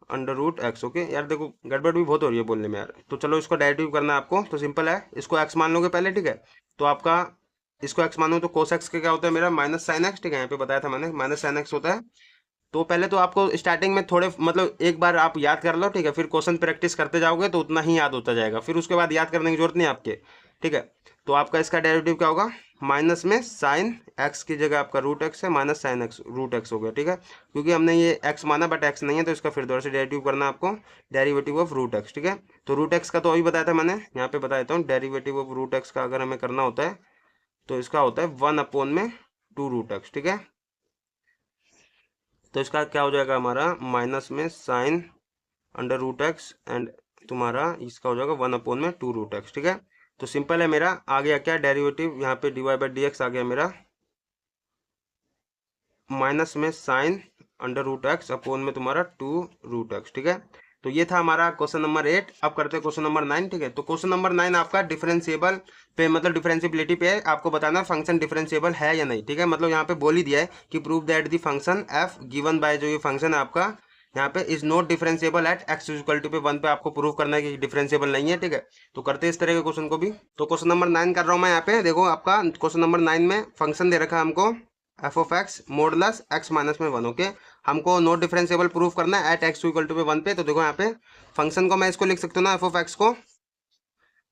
अंडर रूट एक्स, ओके। यार देखो गड़बड़ भी बहुत हो रही है बोलने में यार। तो चलो इसको डेरिवेटिव करना है आपको, तो सिंपल है, इसको एक्स मान लोगे पहले, ठीक है। तो आपका इसको एक्स मानो तो कोस एक्स का क्या होता है मेरा माइनस साइन एक्स, ठीक है। यहाँ पे बताया था मैंने माइनस साइन एक्स होता है। तो पहले तो आपको स्टार्टिंग में थोड़े मतलब एक बार आप याद कर लो, ठीक है। फिर क्वेश्चन प्रैक्टिस करते जाओगे तो उतना ही याद होता जाएगा, फिर उसके बाद याद करने की जरूरत नहीं आपके, ठीक है। तो आपका इसका डेरिवेटिव क्या होगा, माइनस में साइन एक्स की जगह आपका रूट एक्स है, minus sine x root x हो गया, ठीक है। क्योंकि हमने ये एक्स माना बट एक्स नहीं है, तो इसका फिर दोबारा से डेरिवेटिव करना है आपको, डेरिवेटिव ऑफ रूट एक्स, ठीक है। तो रूट एक्स का तो अभी बताया था मैंने, यहाँ पे बता देता हूँ। डेरिवेटिव ऑफ रूट एक्स का अगर हमें करना होता है तो इसका होता है 1 में 2 रूट एक्स, ठीक है। तो इसका क्या हो जाएगा हमारा माइनस में sine under root x and तुम्हारा इसका हो जाएगा 1 में 2 रूट एक्स, ठीक है। तो सिंपल है मेरा, आ गया क्या डेरिवेटिव, यहाँ पे d y by d x आ गया मेरा माइनस में sine under root x upon में तुम्हारा 2 रूट एक्स, ठीक है। तो ये था हमारा क्वेश्चन नंबर 8। अब करते हैं क्वेश्चन नंबर 9, ठीक है। तो क्वेश्चन नंबर 9 आपका डिफरेंशिएबल पे मतलब डिफरेंशिएबिलिटी पे है, आपको बताना फंक्शन डिफरेंशिएबल है या नहीं, ठीक है। मतलब यहाँ पे बोल ही दिया है कि prove that the function f given by जो ये फंक्शन है आपका यहाँ पे is not differentiable at x equal to पे 1 पे आपको प्रूव करना है कि डिफरेंशिएबल नहीं है, ठीक है। तो करते हैं इस तरह के क्वेश्चन को भी। तो क्वेश्चन नंबर 9 कर रहा हूँ मैं यहाँ पे, देखो आपका क्वेश्चन नंबर 9 में फंक्शन दे रखा है हमको F of x modulus x minus में 1, ओके। हमको नॉट डिफरेंशिएबल प्रूफ करना है एट एक्स इक्वल टू पे 1 पे। तो देखो यहाँ पे फंक्शन को मैं इसको लिख सकता हूँ ना, एफ ऑफ एक्स को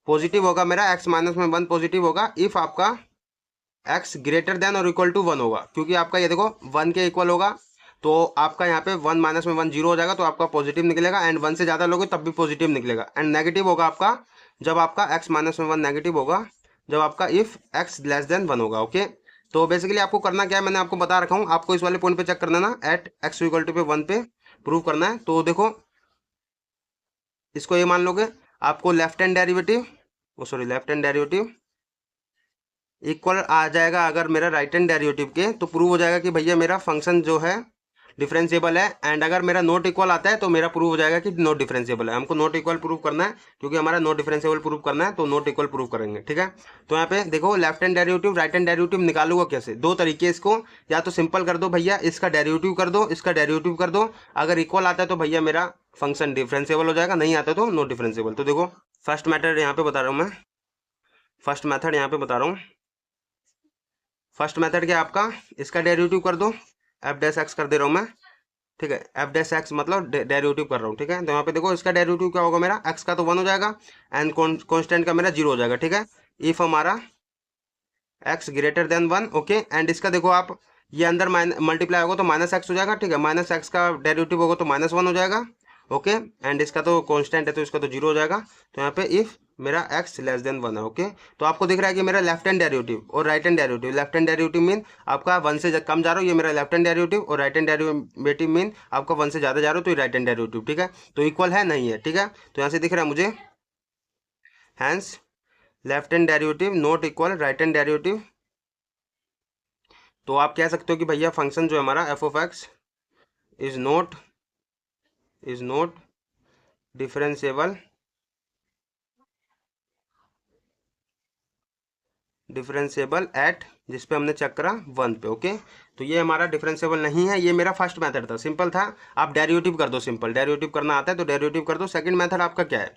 पॉजिटिव होगा मेरा एक्स माइनस में 1 पॉजिटिव होगा इफ आपका एक्स ग्रेटर देन और इक्वल टू 1 होगा। क्योंकि आपका ये देखो 1 के इक्वल होगा तो आपका यहाँ पे 1 माइनस में 1 0 हो जाएगा, तो आपका पॉजिटिव निकलेगा। एंड 1 से ज़्यादा लोगे तब भी पॉजिटिव निकलेगा। एंड नेगेटिव होगा आपका जब आपका एक्स माइनस में 1 नेगेटिव होगा, जब आपका इफ एक्स लेस देन 1 होगा, ओके। तो बेसिकली आपको करना क्या है, मैंने आपको बता रखा हूँ, आपको इस वाले पॉइंट पे चेक करना ना, एट एक्स इक्वल टू पे 1 पे प्रूव करना है। तो देखो इसको ये मान लोगे, आपको left hand derivative sorry left hand derivative equal आ जाएगा अगर मेरा राइट हैंड डेरिवेटिव के, तो प्रूव हो जाएगा कि भैया मेरा फंक्शन जो है डिफरेंशिएबल है। एंड अगर मेरा नॉट इक्वल आता है तो मेरा प्रूव हो जाएगा कि नॉट डिफरेंशिएबल है। हमको नॉट इक्वल प्रूव करना है, क्योंकि हमारा नॉट डिफरेंशिएबल प्रूव करना है, तो नॉट इक्वल प्रूव करेंगे, ठीक है। तो यहाँ पे देखो left hand derivative right hand derivative निकालूंगा कैसे, दो तरीके इसको, या तो सिंपल कर दो भैया, इसका डेरिवेटिव कर दो, इसका डेरिवेटिव कर दो। अगर इक्वल आता है तो भैया मेरा फंक्शन डिफरेंशिएबल हो जाएगा, नहीं आता तो नॉट डिफरेंशिएबल। तो देखो फर्स्ट मैथड यहाँ पे बता रहा हूँ मैं, फर्स्ट मैथड यहाँ पे बता रहा हूँ। फर्स्ट मेथड क्या आपका, इसका डेरिवेटिव कर दो, एफ डैश एक्स कर दे रहा हूँ मैं, ठीक है। एफ डैश एक्स मतलब डेरिवेटिव कर रहा हूँ, ठीक है। तो यहाँ पे देखो इसका डेरिवेटिव क्या होगा मेरा, एक्स का तो 1 हो जाएगा एंड कॉन्स्टेंट का मेरा 0 हो जाएगा, ठीक है। इफ हमारा x greater than 1, okay. And इसका देखो आप ये अंदर मल्टीप्लाई होगा तो माइनस एक्स हो जाएगा, ठीक है। माइनस एक्स का डेरिवेटिव होगा तो -1 हो जाएगा, ओके। एंड इसका तो कांस्टेंट है तो इसका तो 0 हो जाएगा। तो यहाँ पे इफ मेरा x लेस देन 1 है, ओके। तो आपको दिख रहा है कि मेरा लेफ्ट हैंड डेरिवेटिव और right hand derivative, left hand derivative mean आपका 1 से कम जा रहा हो, ये मेरा लेफ्ट हैंड डेरिवेटिव, और राइट हैंड डेरिवेटिव मीन आपका 1 से ज़्यादा जा रहा हो तो ये राइट हैंड डेरिवेटिव, ठीक है। तो इक्वल है नहीं है, ठीक है। तो यहाँ से दिख रहा है मुझे hence left hand derivative not equal right hand derivative. तो आप कह सकते हो कि भैया फंक्शन जो है हमारा F of x is not differentiable eight, जिस पे हमने चेक करा 1 पे, ओके। तो ये हमारा डिफरेंशिएबल नहीं है, ये मेरा फर्स्ट मेथड था, सिंपल था। आप डेरिवेटिव कर दो, सिंपल डेरिवेटिव करना आता है तो डेरिवेटिव कर दो। सेकंड मेथड आपका क्या है,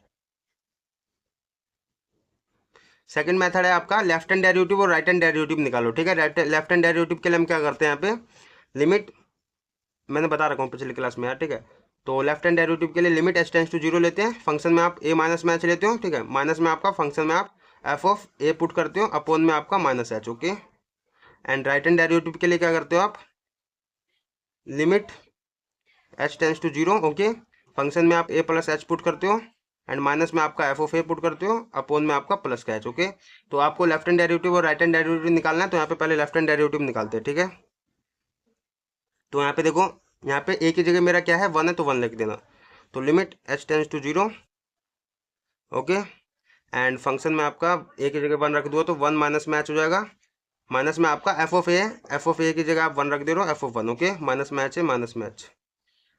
सेकंड मेथड है आपका लेफ्ट हैंड डेरिवेटिव और राइट हैंड डेरिवेटिव निकालो, ठीक है। लेफ्ट हैंड डेरिवेटिव के लिए हम क्या करते हैं, यहाँ पे लिमिट मैंने बता रखा हूँ पिछली क्लास में यार, ठीक है। तो लेफ्ट हैंड डेरिवेटिव के लिए लिमिट h टेंड्स टू 0 लेते हैं, फंक्शन में आप a माइनस में h लेते हो, ठीक है। माइनस में आपका फंक्शन में आप f ऑफ a पुट करते हो, अपोन में आपका -h, okay. And right hand derivative के लिए क्या करते हो आप, limit h tends to 0, okay. Function में आप a प्लस h पुट करते हो एंड माइनस में आपका f ऑफ a पुट करते हो, अपोन में आपका प्लस का h, ओके। तो आपको लेफ्ट हैंड डेरिवेटिव और राइट हैंड डेरिवेटिव निकालना है, तो यहाँ पे पहले लेफ्ट हैंड डेरिवेटिव निकालते हैं, ठीक है। तो यहाँ पे देखो यहाँ पे a की जगह मेरा क्या है 1 है तो 1 लिख देना। तो limit h tends to 0, okay. And function में आपका ए की जगह 1 रख दो तो 1 माइनस में h हो जाएगा। माइनस में आपका एफ ऑफ ए है, एफ ऑफ ए की जगह आप 1 रख दे रहे हो, एफ ऑफ 1, ओके। माइनस में h है, माइनस में h।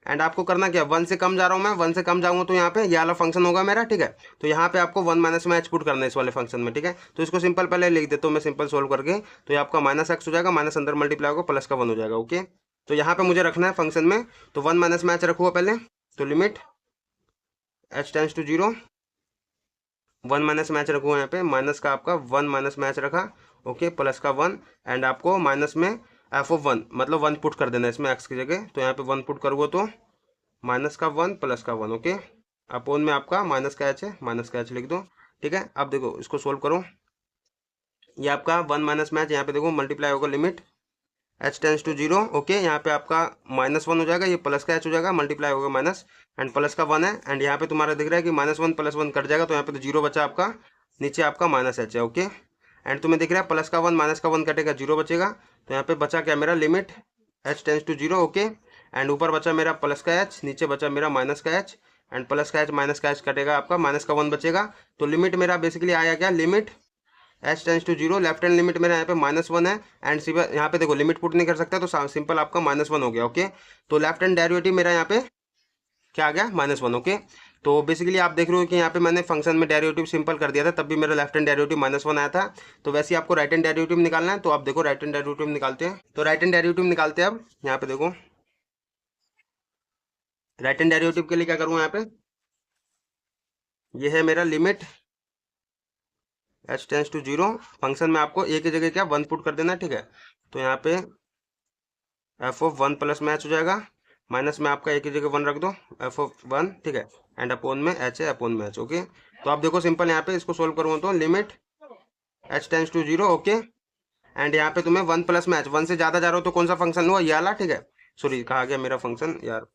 एंड आपको करना क्या, 1 से कम जा रहा हूँ मैं, 1 से कम जाऊंगा तो यहाँ पे ये वाला फंक्शन होगा मेरा, ठीक है। तो यहाँ पे आपको 1 माइनस में h पुट करना है इस वाले फंक्शन में, ठीक है। तो इसको सिंपल पहले लिख देता हूँ मैं, सिंपल सोल्व करके। तो ये आपका माइनस एक्स हो जाएगा, माइनस अंदर मल्टीप्लाई होगा, प्लस का 1 हो जाएगा, ओके। तो यहाँ पे मुझे रखना है फंक्शन में, तो 1 माइनस में h रखूँगा पहले। तो limit h tends to 0, 1 minus में h रखूँगा यहाँ पे, माइनस का आपका 1 माइनस में h रखा, ओके, प्लस का 1। एंड आपको माइनस में एफ ऑफ 1 मतलब 1 पुट कर देना इसमें एक्स की जगह। तो यहाँ पे 1 पुट करूँगा तो माइनस का 1 प्लस का 1, ओके। अपोन में आपका माइनस का h है, माइनस का h लिख दो, ठीक है। अब देखो इसको सोल्व करो, ये आपका 1 माइनस में h यहाँ पे देखो मल्टीप्लाई होगा, limit h tends to 0, okay. यहाँ पे आपका -1 हो जाएगा, ये प्लस का h हो जाएगा, मल्टीप्लाई होगा माइनस, एंड प्लस का 1 है। एंड यहाँ पे तुम्हारा दिख रहा है कि -1 प्लस 1 कट जाएगा, तो यहाँ पे तो 0 बचा आपका, नीचे आपका माइनस h है, ओके। एंड तुम्हें दिख रहा है प्लस का 1 माइनस का 1 कटेगा, 0 बचेगा। तो यहाँ पे बचा क्या मेरा, limit h tends to 0, okay. And ऊपर बचा मेरा प्लस का h, नीचे बचा मेरा माइनस का h। एंड प्लस का h माइनस का h कटेगा, आपका माइनस का 1 बचेगा। तो लिमिट मेरा बेसिकली आया क्या, limit h tends to 0, left hand limit मेरा यहाँ पे -1 है। एंड सिर्फ यहाँ पे देखो लिमिट पुट नहीं कर सकता, तो सिंपल आपका -1 हो गया, ओके। तो लेफ्ट हैंड डेरिवेटिव मेरा यहाँ पे क्या आ गया, -1, ओके। तो बेसिकली आप देख रहे हो कि यहाँ पे मैंने फंक्शन में डेरिवेटिव सिंपल कर दिया था, तब भी मेरा लेफ्ट हैंड डेरिवेटिव -1 आया था। तो वैसे ही आपको राइट हैंड डेरिवेटिव निकालना है, तो आप देखो राइट हैंड डेरिवेटिव निकालते हैं। तो राइट हैंड डेरिवेटिव निकालते हैं अब, यहाँ पे देखो राइट हैंड डेरिवेटिव के लिए क्या करूँगा, यहाँ पे ये है मेरा limit h tends to 0, function में आपको a की जगह क्या 1 पुट कर देना, ठीक है। तो यहाँ पे एफ ऑफ 1 प्लस में h हो जाएगा, माइनस में आपका a की जगह 1 रख दो, एफ ऑफ 1, ठीक है। एंड अपोन में h है, अपोन में h, ओके। तो आप देखो सिंपल यहाँ पे इसको सोल्व करूँगा तो limit h tends to 0, okay. And यहाँ पे तुम्हें 1 प्लस में h, 1 से ज़्यादा जा रहा हो तो कौन सा फंक्शन लूँगा, ये वाला, ठीक है। सॉरी कहा गया मेरा फंक्शन यार,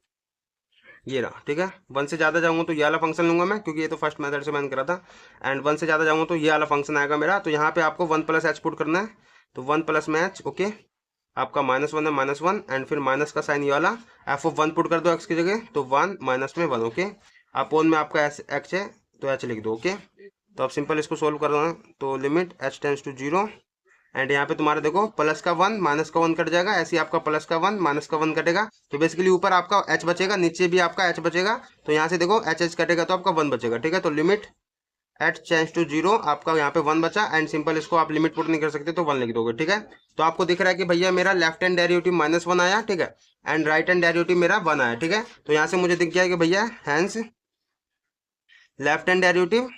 ये रहा, ठीक है। 1 से ज़्यादा जाऊँगा तो ये वाला फंक्शन लूँगा मैं, क्योंकि ये तो फर्स्ट मेथड से मैंने करा था। एंड 1 से ज़्यादा जाऊँगा तो ये वाला फंक्शन आएगा मेरा। तो यहाँ पे आपको 1 प्लस h पुट करना है, तो 1 प्लस में h, ओके। आपका -1 है, -1। एंड फिर माइनस का साइन ये वाला, एफ ऑफ 1 पुट कर दो x की जगह, तो 1 माइनस में 1, ओके। अपोन में आपका x है, तो h लिख दो, ओके। तो अब सिंपल इसको सोल्व करना है, तो limit h tends to 0। And यहाँ पे तुम्हारा देखो प्लस का 1 माइनस का 1 कट जाएगा, ऐसे ही आपका प्लस का 1 माइनस का 1 कटेगा। तो बेसिकली ऊपर आपका h बचेगा, नीचे भी आपका h बचेगा। तो यहाँ से देखो h कटेगा तो आपका 1 बचेगा, ठीक है। तो लिमिट h टेंस टू 0, आपका यहाँ पे 1 बचा। एंड सिंपल इसको आप लिमिट पुट नहीं कर सकते तो 1 लिख दोगे, ठीक है। तो आपको दिख रहा है कि भैया मेरा लेफ्ट हैंड डेरिवेटिव -1 आया, ठीक है। एंड राइट हैंड डेरिवेटिव मेरा 1 आया, ठीक है। तो यहाँ से मुझे दिख गया कि भैया hence left hand derivative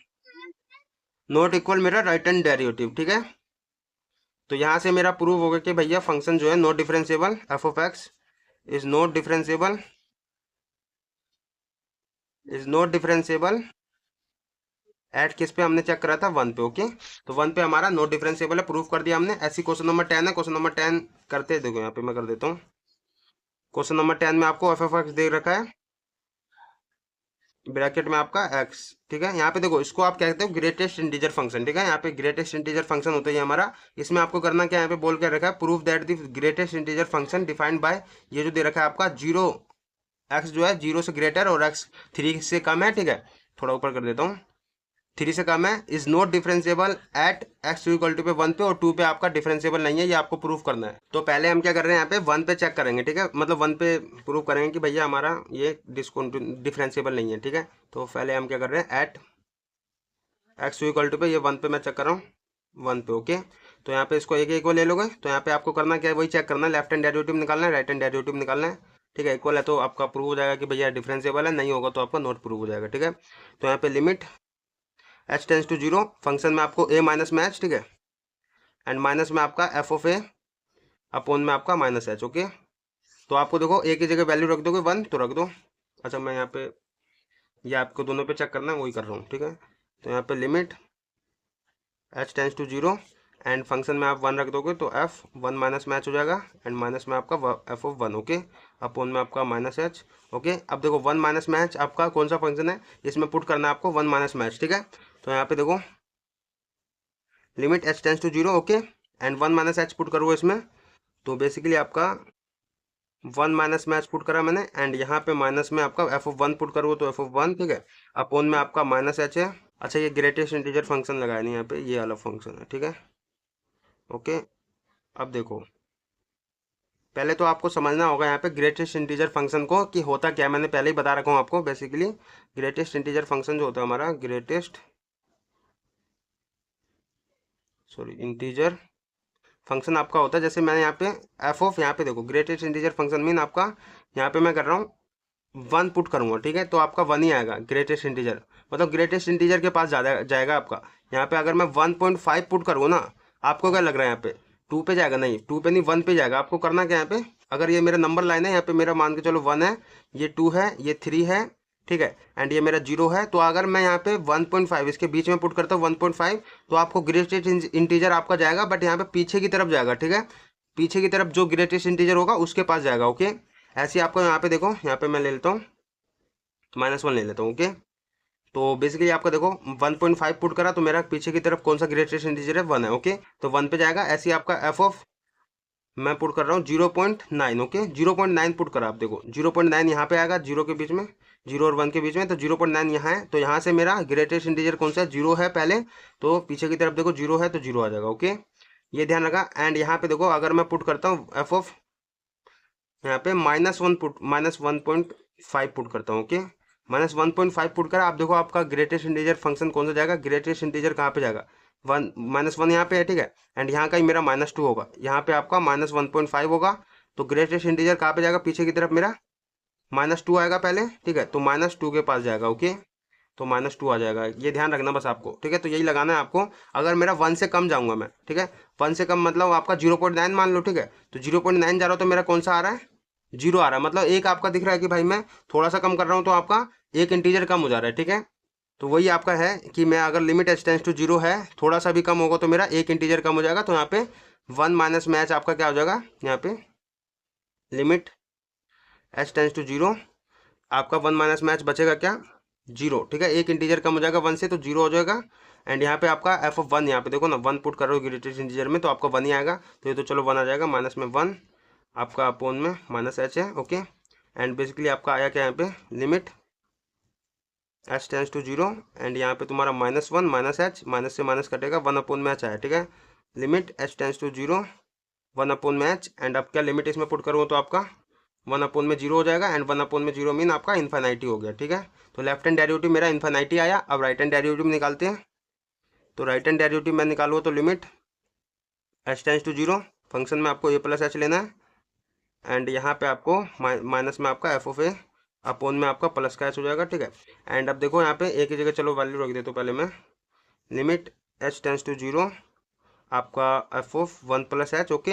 not equal मेरा राइट हैंड डेरिवेटिव, ठीक है। तो यहाँ से मेरा प्रूव हो गया कि भैया फंक्शन जो है not differentiable, f of x is not differentiable, at किस पे हमने चेक करा था, 1 पे, ओके। तो 1 पे हमारा नॉट डिफरेंशिएबल है, प्रूफ कर दिया हमने। ऐसी क्वेश्चन नंबर 10 है, क्वेश्चन नंबर 10 करते हैं, देखो यहाँ पे मैं कर देता हूँ। क्वेश्चन नंबर 10 में आपको एफ ऑफ एक्स दे रखा है, ब्रैकेट में आपका x, ठीक है। यहाँ पे देखो इसको आप कहते हो ग्रेटेस्ट इंटीजर फंक्शन, ठीक है। यहाँ पे ग्रेटेस्ट इंटीजर फंक्शन होता है हमारा। इसमें आपको करना क्या, यहाँ पे बोल के रखा है proof that the greatest integer function defined by, ये जो दे रखा है आपका 0, x जो है 0 से ग्रेटर और x 3 से कम है, ठीक है। थोड़ा ऊपर कर देता हूँ, 3 से कम है, is not differentiable at x equal to पे 1 पे और 2 पे आपका डिफरेंशिएबल नहीं है, ये आपको प्रूफ करना है। तो पहले हम क्या कर रहे हैं, यहाँ पे 1 पे चेक करेंगे, ठीक है। मतलब 1 पे प्रूफ करेंगे कि भैया हमारा ये डिफरेंशिएबल नहीं है, ठीक है। तो पहले हम क्या कर रहे हैं, एट x इक्वल टू पे, ये 1 पे मैं चेक कर रहा हूँ, 1 पे, ओके। तो यहाँ पे इसको एक एक को ले लोगे। तो यहाँ पे आपको करना क्या है, वही चेक करना है, लेफ्ट हैंड डेरिवेटिव निकालना है, राइट हैंड डेरिवेटिव निकालना है, ठीक है। इक्वल है तो आपका प्रूव हो जाएगा कि भैया डिफरेंशिएबल है, नहीं होगा तो आपका नॉट प्रूव हो जाएगा, ठीक है। तो यहाँ पे limit h tends to 0, function में आपको a माइनस में h, ठीक है। एंड माइनस में आपका एफ ऑफ ए, अपोन में आपका माइनस h, ओके। तो आपको देखो a की जगह वैल्यू रख दोगे 1 तो रख दो। अच्छा मैं यहाँ पे ये आपको दोनों पे चेक करना है, वही कर रहा हूँ, ठीक है। तो यहाँ पे limit h tends to 0 and function में आप 1 रख दोगे तो f 1 माइनस में h हो जाएगा, एंड माइनस में आपका f ऑफ 1, ओके। अपोन में आपका माइनस h, ओके। अब देखो 1 माइनस में h आपका कौन सा फंक्शन है, इसमें पुट करना है आपको 1 माइनस में h, ठीक है। तो यहाँ पे देखो limit h tends to 0, okay. And 1 minus h put करो इसमें, तो बेसिकली आपका वन माइनस में एच पुट करा मैंने, एंड यहाँ पे माइनस में आपका एफ ऑफ वन पुट करूँ तो एफ ऑफ वन, ठीक है, अपोन में आपका माइनस एच है। अच्छा, ये ग्रेटेस्ट इंटीजर फंक्शन लगाया नहीं यहाँ पे, ये वाला फंक्शन है, ठीक है, ओके। अब देखो, पहले तो आपको समझना होगा यहाँ पे ग्रेटेस्ट इंटीजर फंक्शन को कि होता क्या है। मैंने पहले ही बता रखा हूँ आपको। बेसिकली ग्रेटेस्ट इंटीजर फंक्शन जो होता है हमारा, ग्रेटेस्ट इंटीजर फंक्शन आपका होता है, जैसे मैंने यहाँ पे एफ ऑफ, यहाँ पे देखो ग्रेटेस्ट इंटीजर फंक्शन मीन आपका, यहाँ पे मैं कर रहा हूँ वन पुट करूँगा, ठीक है, तो आपका वन ही आएगा ग्रेटेस्ट इंटीजर, मतलब ग्रेटेस्ट इंटीजर के पास ज़्यादा जाएगा आपका। यहाँ पे अगर मैं 1.5 पुट करूँ ना, आपको क्या लग रहा है यहाँ पे 2 पे जाएगा? नहीं, 2 पे नहीं, 1 पे जाएगा। आपको करना क्या है यहाँ पे, अगर ये मेरा नंबर लाइन है, यहाँ पे मेरा मान के चलो 1 है, ये 2 है, ये 3 है, ठीक है, एंड ये मेरा 0 है, तो अगर मैं यहाँ पे 1.5 इसके बीच में पुट करता हूँ 1.5, तो आपको ग्रेटेस्ट इंटीजर आपका जाएगा, बट यहाँ पे पीछे की तरफ जाएगा, ठीक है, पीछे की तरफ जो ग्रेटेस्ट इंटीजर होगा उसके पास जाएगा, ओके। ऐसे आपको यहाँ पे देखो, यहाँ पे मैं ले लेता हूँ -1 ले लेता हूँ, ओके। तो बेसिकली आपका देखो 1.5 पुट करा तो मेरा पीछे की तरफ कौन सा ग्रेटेस्ट इंटीजर है, 1 है, ओके, तो 1 पे जाएगा। ऐसे ही आपका एफ ऑफ मैं पुट कर रहा हूँ 0.9, ओके, 0.9 पुट करा, आप देखो 0.9 यहाँ पे आएगा, 0 के बीच में, 0 और 1 के बीच में, तो 0.9 यहाँ है, तो यहाँ से मेरा ग्रेटेस्ट इंटीजर कौन सा है, 0 है पहले, तो पीछे की तरफ देखो 0 है तो 0 आ जाएगा, ओके, ये ध्यान रखा। एंड यहाँ पे देखो अगर मैं पुट करता हूँ एफ ऑफ, यहाँ पे -1 पुट, -1.5 पुट करता हूँ, ओके, -1.5 पुट करा, आप देखो आपका ग्रेटेस्ट इंटीजर फंक्शन कौन सा जाएगा, ग्रेटेस्ट इंटीजर कहाँ पे जाएगा, -1 यहाँ पे है, ठीक है, एंड यहाँ का ही मेरा -2 होगा, यहाँ पे आपका -1.5 होगा, तो ग्रेटेस्ट इंटीजर कहाँ पे जाएगा, पीछे की तरफ मेरा -2 आएगा पहले, ठीक है, तो -2 के पास जाएगा, ओके, तो -2 आ जाएगा, ये ध्यान रखना बस आपको, ठीक है। तो यही लगाना है आपको। अगर मेरा 1 से कम जाऊंगा मैं, ठीक है, 1 से कम मतलब आपका 0.9 मान लो, ठीक है, तो 0.9 जा रहा हो तो मेरा कौन सा आ रहा है, 0 आ रहा है, मतलब एक आपका दिख रहा है कि भाई मैं थोड़ा सा कम कर रहा हूँ तो आपका एक इंटीजर कम हो जा रहा है, ठीक है। तो वही आपका है कि मैं अगर लिमिट एच टेंस टू 0 है, थोड़ा सा भी कम होगा तो मेरा एक इंटीजर कम हो जाएगा, तो यहाँ पे 1 माइनस मैच आपका क्या हो जाएगा, यहाँ पे लिमिट एच टेंस टू 0, आपका 1 माइनस मैच बचेगा क्या, 0, ठीक है, एक इंटीजर कम हो जाएगा 1 से तो 0 हो जाएगा। एंड यहाँ पे आपका एफ ऑफ 1, यहाँ पे देखो ना 1 पुट कर रहे हो ग्रेटेस्ट इंटीजर में, तो आपका 1 ही आएगा, तो ये तो चलो 1 आ जाएगा, माइनस में 1 आपका अपोन में -h है, ओके। एंड बेसिकली आपका आया क्या यहाँ पे, limit h tends to 0, and यहाँ पे तुम्हारा -1 -h, माइनस से माइनस कटेगा, 1 अपोन में h आया, ठीक है, limit h tends to 0, 1 upon में h, एंड अब क्या लिमिट इसमें पुट करूँ तो आपका 1 अपोन में 0 हो जाएगा, एंड 1 अपोन में 0 मीन आपका इन्फिनिटी हो गया, ठीक है। तो लेफ्ट हैंड डेरिवेटिव मेरा इन्फिनिटी आया। अब राइट हैंड डेरिवेटिव निकालते हैं। तो राइट हैंड डेरिवेटिव मैं निकालूँ तो limit h tends to 0, function में आपको a प्लस h लेना है, एंड यहाँ पे आपको माइनस में आपका एफ ऑफ ए, अपोन में आपका प्लस का h हो जाएगा, ठीक है। एंड अब देखो यहाँ पे एक ही जगह चलो वैल्यू रख देता हूँ पहले मैं, लिमिट h टेंस टू 0 आपका F of 1 plus h, okay,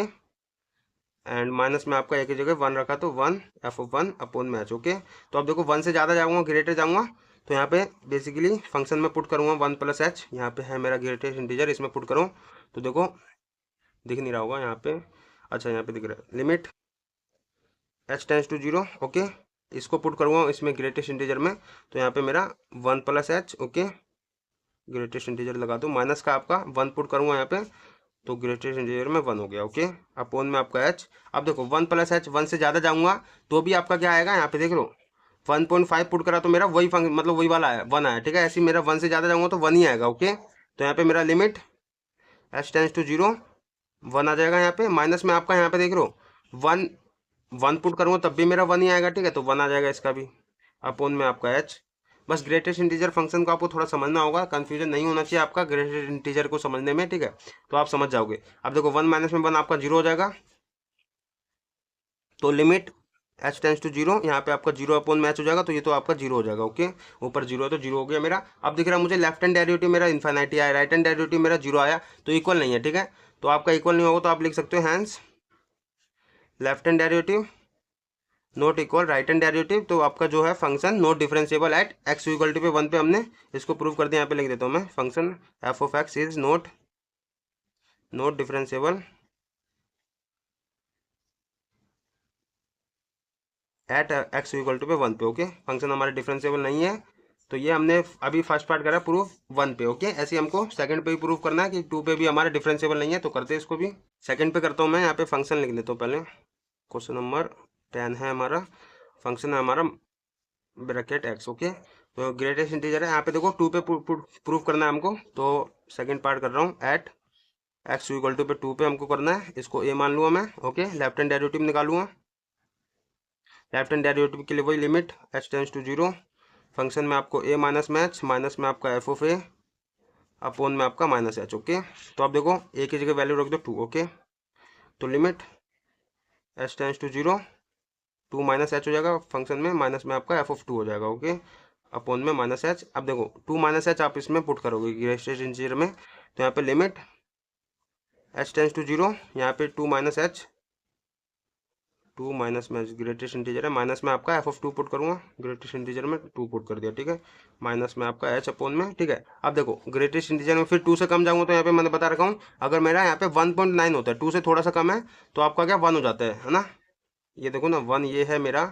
and minus में आपका एक ही जगह 1 रखा तो 1 एफ ऑफ 1 अपोन में h, ओके। तो अब देखो 1 से ज़्यादा जाऊँगा, ग्रेटर जाऊँगा, तो यहाँ पे बेसिकली फंक्शन में पुट करूँगा 1 प्लस h, यहाँ पे है मेरा ग्रेटेस्ट इंटीजर, इसमें पुट करूँ तो देखो दिख नहीं रहा होगा यहाँ पे, अच्छा यहाँ पे दिख रहा है, limit h tends to 0, okay, इसको पुट करूँगा इसमें ग्रेटेस्ट इंटीजर में, तो यहाँ पे मेरा 1 plus h, okay, greatest integer लगा दो, माइनस का आपका 1 पुट करूँगा यहाँ पे, तो ग्रेटेस्ट इंटीजर में 1 हो गया, ओके, अपोन में आपका h। अब देखो 1 प्लस h, 1 से ज़्यादा जाऊँगा तो भी आपका क्या आएगा, यहाँ पे देख लो 1.5 पुट करा तो मेरा वही मतलब वही वाला आया, 1 आया, ठीक है। ऐसे ही मेरा 1 से ज़्यादा जाऊँगा तो 1 ही आएगा, ओके। तो यहाँ पे मेरा लिमिट h टेंस टू 0 1 आ जाएगा, यहाँ पे माइनस में आपका यहाँ पे देख लो 1 पुट करूँगा तब भी मेरा 1 ही आएगा, ठीक है, तो 1 आ जाएगा इसका भी, अपोन में आपका h। बस ग्रेटेस्ट इंटीजर फंक्शन को आपको थोड़ा समझना होगा, कंफ्यूजन नहीं होना चाहिए आपका ग्रेटेस्ट इंटीजर को समझने में, ठीक है, तो आप समझ जाओगे। अब देखो 1 माइनस में 1 आपका 0 हो जाएगा, तो लिमिट h टेंस टू 0, यहाँ पे आपका 0 अपोन मैच हो जाएगा, तो ये तो आपका 0 हो जाएगा, ओके, ऊपर 0 है तो 0 हो गया मेरा। अब दिख रहा है मुझे लेफ्ट हैंड डेरिवेटिव मेरा इन्फिनिटी आया, राइट हैंड डेरिवेटिव मेरा 0 आया, तो इक्वल नहीं है, ठीक है। तो आपका इक्वल नहीं होगा तो आप लिख सकते हो hence left hand derivative not equal right hand derivative, तो आपका जो है function not differentiable at x equal to पे 1 पे, हमने इसको प्रूव कर दिया, यहाँ पे लिख देता हूँ मैं, function f of x is not differentiable at x equal to पे 1 पे, ओके, फंक्शन हमारा डिफरेंशिएबल नहीं है। तो ये हमने अभी फर्स्ट पार्ट करा प्रूफ 1 पे, ओके। ऐसे हमको सेकंड पे भी प्रूव करना है कि 2 पे भी हमारा डिफरेंशिएबल नहीं है, तो करते हैं इसको भी। सेकंड पे करता हूँ मैं, यहाँ पे फंक्शन लिख लेता हूँ पहले, क्वेश्चन नंबर 10 है हमारा, फंक्शन है हमारा ब्रैकेट x, ओके। तो ग्रेटेस्ट इंटीजर है, यहाँ पे देखो 2 पे प्रूफ करना है हमको, तो सेकंड पार्ट कर रहा हूँ। एट x इक्वल टू पे 2 पे हमको करना है, इसको a मान लूँगा मैं, ओके। लेफ्ट हैंड डेरिवेटिव निकालूंगा, लेफ्ट हैंड डेरिवेटिव के लिए वही limit h tends to 0, function में आपको a माइनस में h, माइनस में आपका f ऑफ a अपॉन में आपका माइनस h, ओके। तो आप देखो a की जगह वैल्यू रख दो 2, ओके। तो limit h tends to 0, 2 minus h हो जाएगा फंक्शन में, माइनस में आपका f ऑफ 2 हो जाएगा, ओके, अपॉन में माइनस h। अब देखो 2 माइनस h आप इसमें पुट करोगे ग्रेटेस्ट इंटीजर में, तो यहाँ पे लिमिट h टेंस टू 0, यहाँ पे 2 माइनस h, 2 माइनस में ग्रेटेस्ट इंटीजर है, माइनस में आपका f ऑफ 2 पुट करूंगा, ग्रेटेस्ट इंटीजर में 2 पुट कर दिया, ठीक है, माइनस में आपका h अपॉन में, ठीक है। अब देखो ग्रेटेस्ट इंटीजर में फिर 2 से कम जाऊंगा, तो यहाँ पे मैंने बता रखा हूँ, अगर मेरा यहाँ पे 1.9 होता है, 2 से थोड़ा सा कम है, तो आपका क्या 1 हो जाता है ना। ये देखो ना 1 ये है मेरा,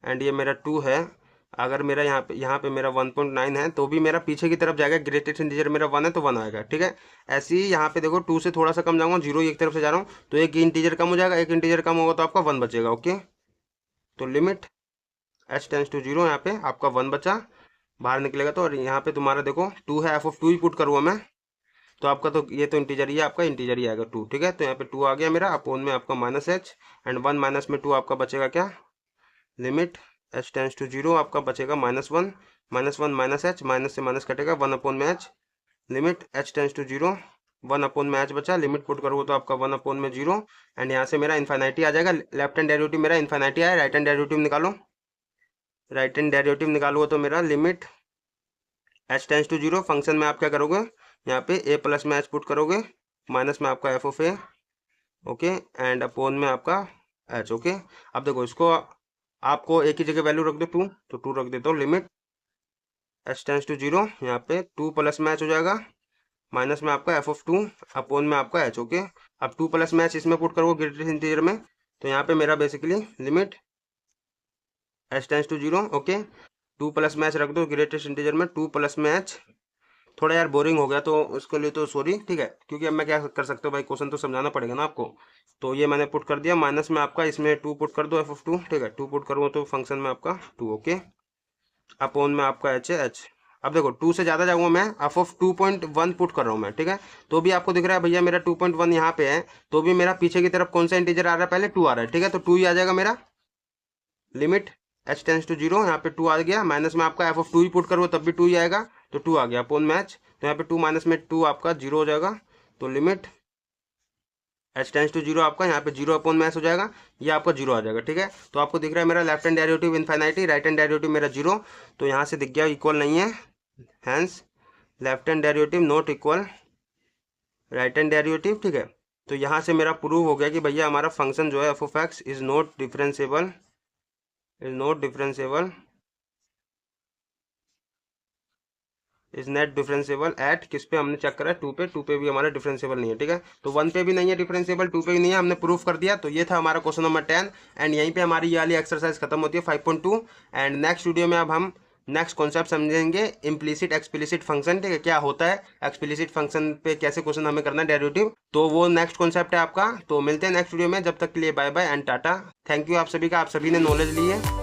एंड ये मेरा 2 है। अगर मेरा यहाँ पे मेरा 1.9 है, तो भी मेरा पीछे की तरफ जाएगा, ग्रेटेस्ट इंटीजर मेरा 1 है तो 1 आएगा, ठीक है। ऐसे ही यहाँ पे देखो 2 से थोड़ा सा कम जाऊंगा, 0 एक तरफ से जा रहा हूँ, तो एक इंटीजर कम हो जाएगा, एक इंटीजर कम होगा तो आपका 1 बचेगा, ओके। तो लिमिट h टेंस टू 0, यहाँ पे आपका 1 बचा, बाहर निकलेगा तो, और यहाँ पे तुम्हारा देखो 2 है, f ऑफ 2 ही पुट करूँगा मैं, तो आपका तो ये तो इंटीजर ही है, आपका इंटीजर ही आएगा 2, ठीक है। तो यहाँ पे 2 आ गया मेरा, अपॉन में आपका माइनस h, एंड 1 माइनस में 2 आपका बचेगा क्या, लिमिट h टेंस टू 0, आपका बचेगा -1, -1 माइनस h, माइनस से माइनस कटेगा, 1 अपॉन में h, limit h tends to 0, 1 upon में h बचा, लिमिट पुट करोगे तो आपका 1 अपॉन में 0, एंड यहाँ से मेरा इन्फाइनाइटी आ जाएगा। लेफ्ट हैंड डेरिवेटिव मेरा इन्फाइनाइटी आया, राइट हैंड डेरिवेटिव निकालो, राइट हैंड डेरिवेटिव निकालूंगा तो मेरा limit h tends to 0, function में आप क्या करोगे, यहाँ पे a प्लस में h पुट करोगे, माइनस में आपका f of a, okay, and upon में आपका h, ओके। अब देखो इसको आपको एक ही जगह वैल्यू रख दो 2, तो 2 रख देता हूँ, लिमिट h टेंस टू 0, यहाँ पे 2 प्लस में h हो जाएगा, माइनस में आपका f ऑफ 2 अपॉन में आपका h, ओके। अब 2 प्लस में h इसमें पुट करोगे ग्रेटेस्ट इंटीजर में, तो यहाँ पे मेरा basically limit h tends to 0, okay. 2 plus में h रख दो ग्रेटेस्ट इंटीजर में, 2 प्लस में h, थोड़ा यार बोरिंग हो गया तो उसके लिए तो सॉरी, ठीक है, क्योंकि अब मैं क्या कर सकता हूँ भाई, क्वेश्चन तो समझाना पड़ेगा ना आपको। तो ये मैंने पुट कर दिया, माइनस में आपका इसमें 2 पुट कर दो f ऑफ 2, ठीक है, 2 पुट करूँगा तो फंक्शन में आपका 2, ओके, अपॉन में आपका h है h। अब देखो 2 से ज़्यादा जाऊँगा मैं, f ऑफ 2.1 पुट कर रहा हूँ मैं, ठीक है। तो भी आपको दिख रहा है भैया मेरा 2.1 यहाँ पे है, तो भी मेरा पीछे की तरफ कौन सा इंटीजर आ रहा है, पहले 2 आ रहा है, ठीक है, तो 2 ही आ जाएगा मेरा। लिमिट h टेंस टू 0, यहाँ पे 2 आ गया, माइनस में आपका f ऑफ 2 ही पुट करो तब भी 2 ही आएगा, तो 2 आ गया अपॉन में h, तो यहाँ पे 2 माइनस में 2 आपका 0 हो जाएगा, तो लिमिट h टेंस टू 0 आपका यहाँ पे 0 अपॉन में h हो जाएगा, ये आपका 0 आ जाएगा, ठीक है। तो आपको दिख रहा है मेरा left hand derivative इन्फाइनाइटी, right hand derivative मेरा 0, तो यहाँ से दिख गया इक्वल नहीं है, hence left hand derivative not equal right hand derivative, ठीक है। तो यहाँ से मेरा प्रूव हो गया कि भैया हमारा फंक्शन जो है f of x is not differentiable, is net differentiable at, किस पे हमने चेक करा, 2 पे, 2 पे भी हमारा डिफरेंशिएबल नहीं है, ठीक है। तो 1 पे भी नहीं है डिफरेंशिएबल, 2 पे भी नहीं है, हमने प्रूफ कर दिया। तो ये था हमारा क्वेश्चन नंबर 10, एंड यहीं पे हमारी ये वाली एक्सरसाइज खत्म होती है 5.2, एंड नेक्स्ट वीडियो में अब हम नेक्स्ट कॉन्सेप्ट समझेंगे इम्प्लीसिट एक्सप्लिसिट फंक्शन, ठीक है, क्या होता है एक्सप्लिसिट फंक्शन पे, कैसे क्वेश्चन हमें करना है डेरिवेटिव, तो वो नेक्स्ट कॉन्सेप्ट है आपका। तो मिलते हैं नेक्स्ट वीडियो में, जब तक के लिए bye bye and tata, thank you आप सभी का, आप सभी ने नॉलेज ली है।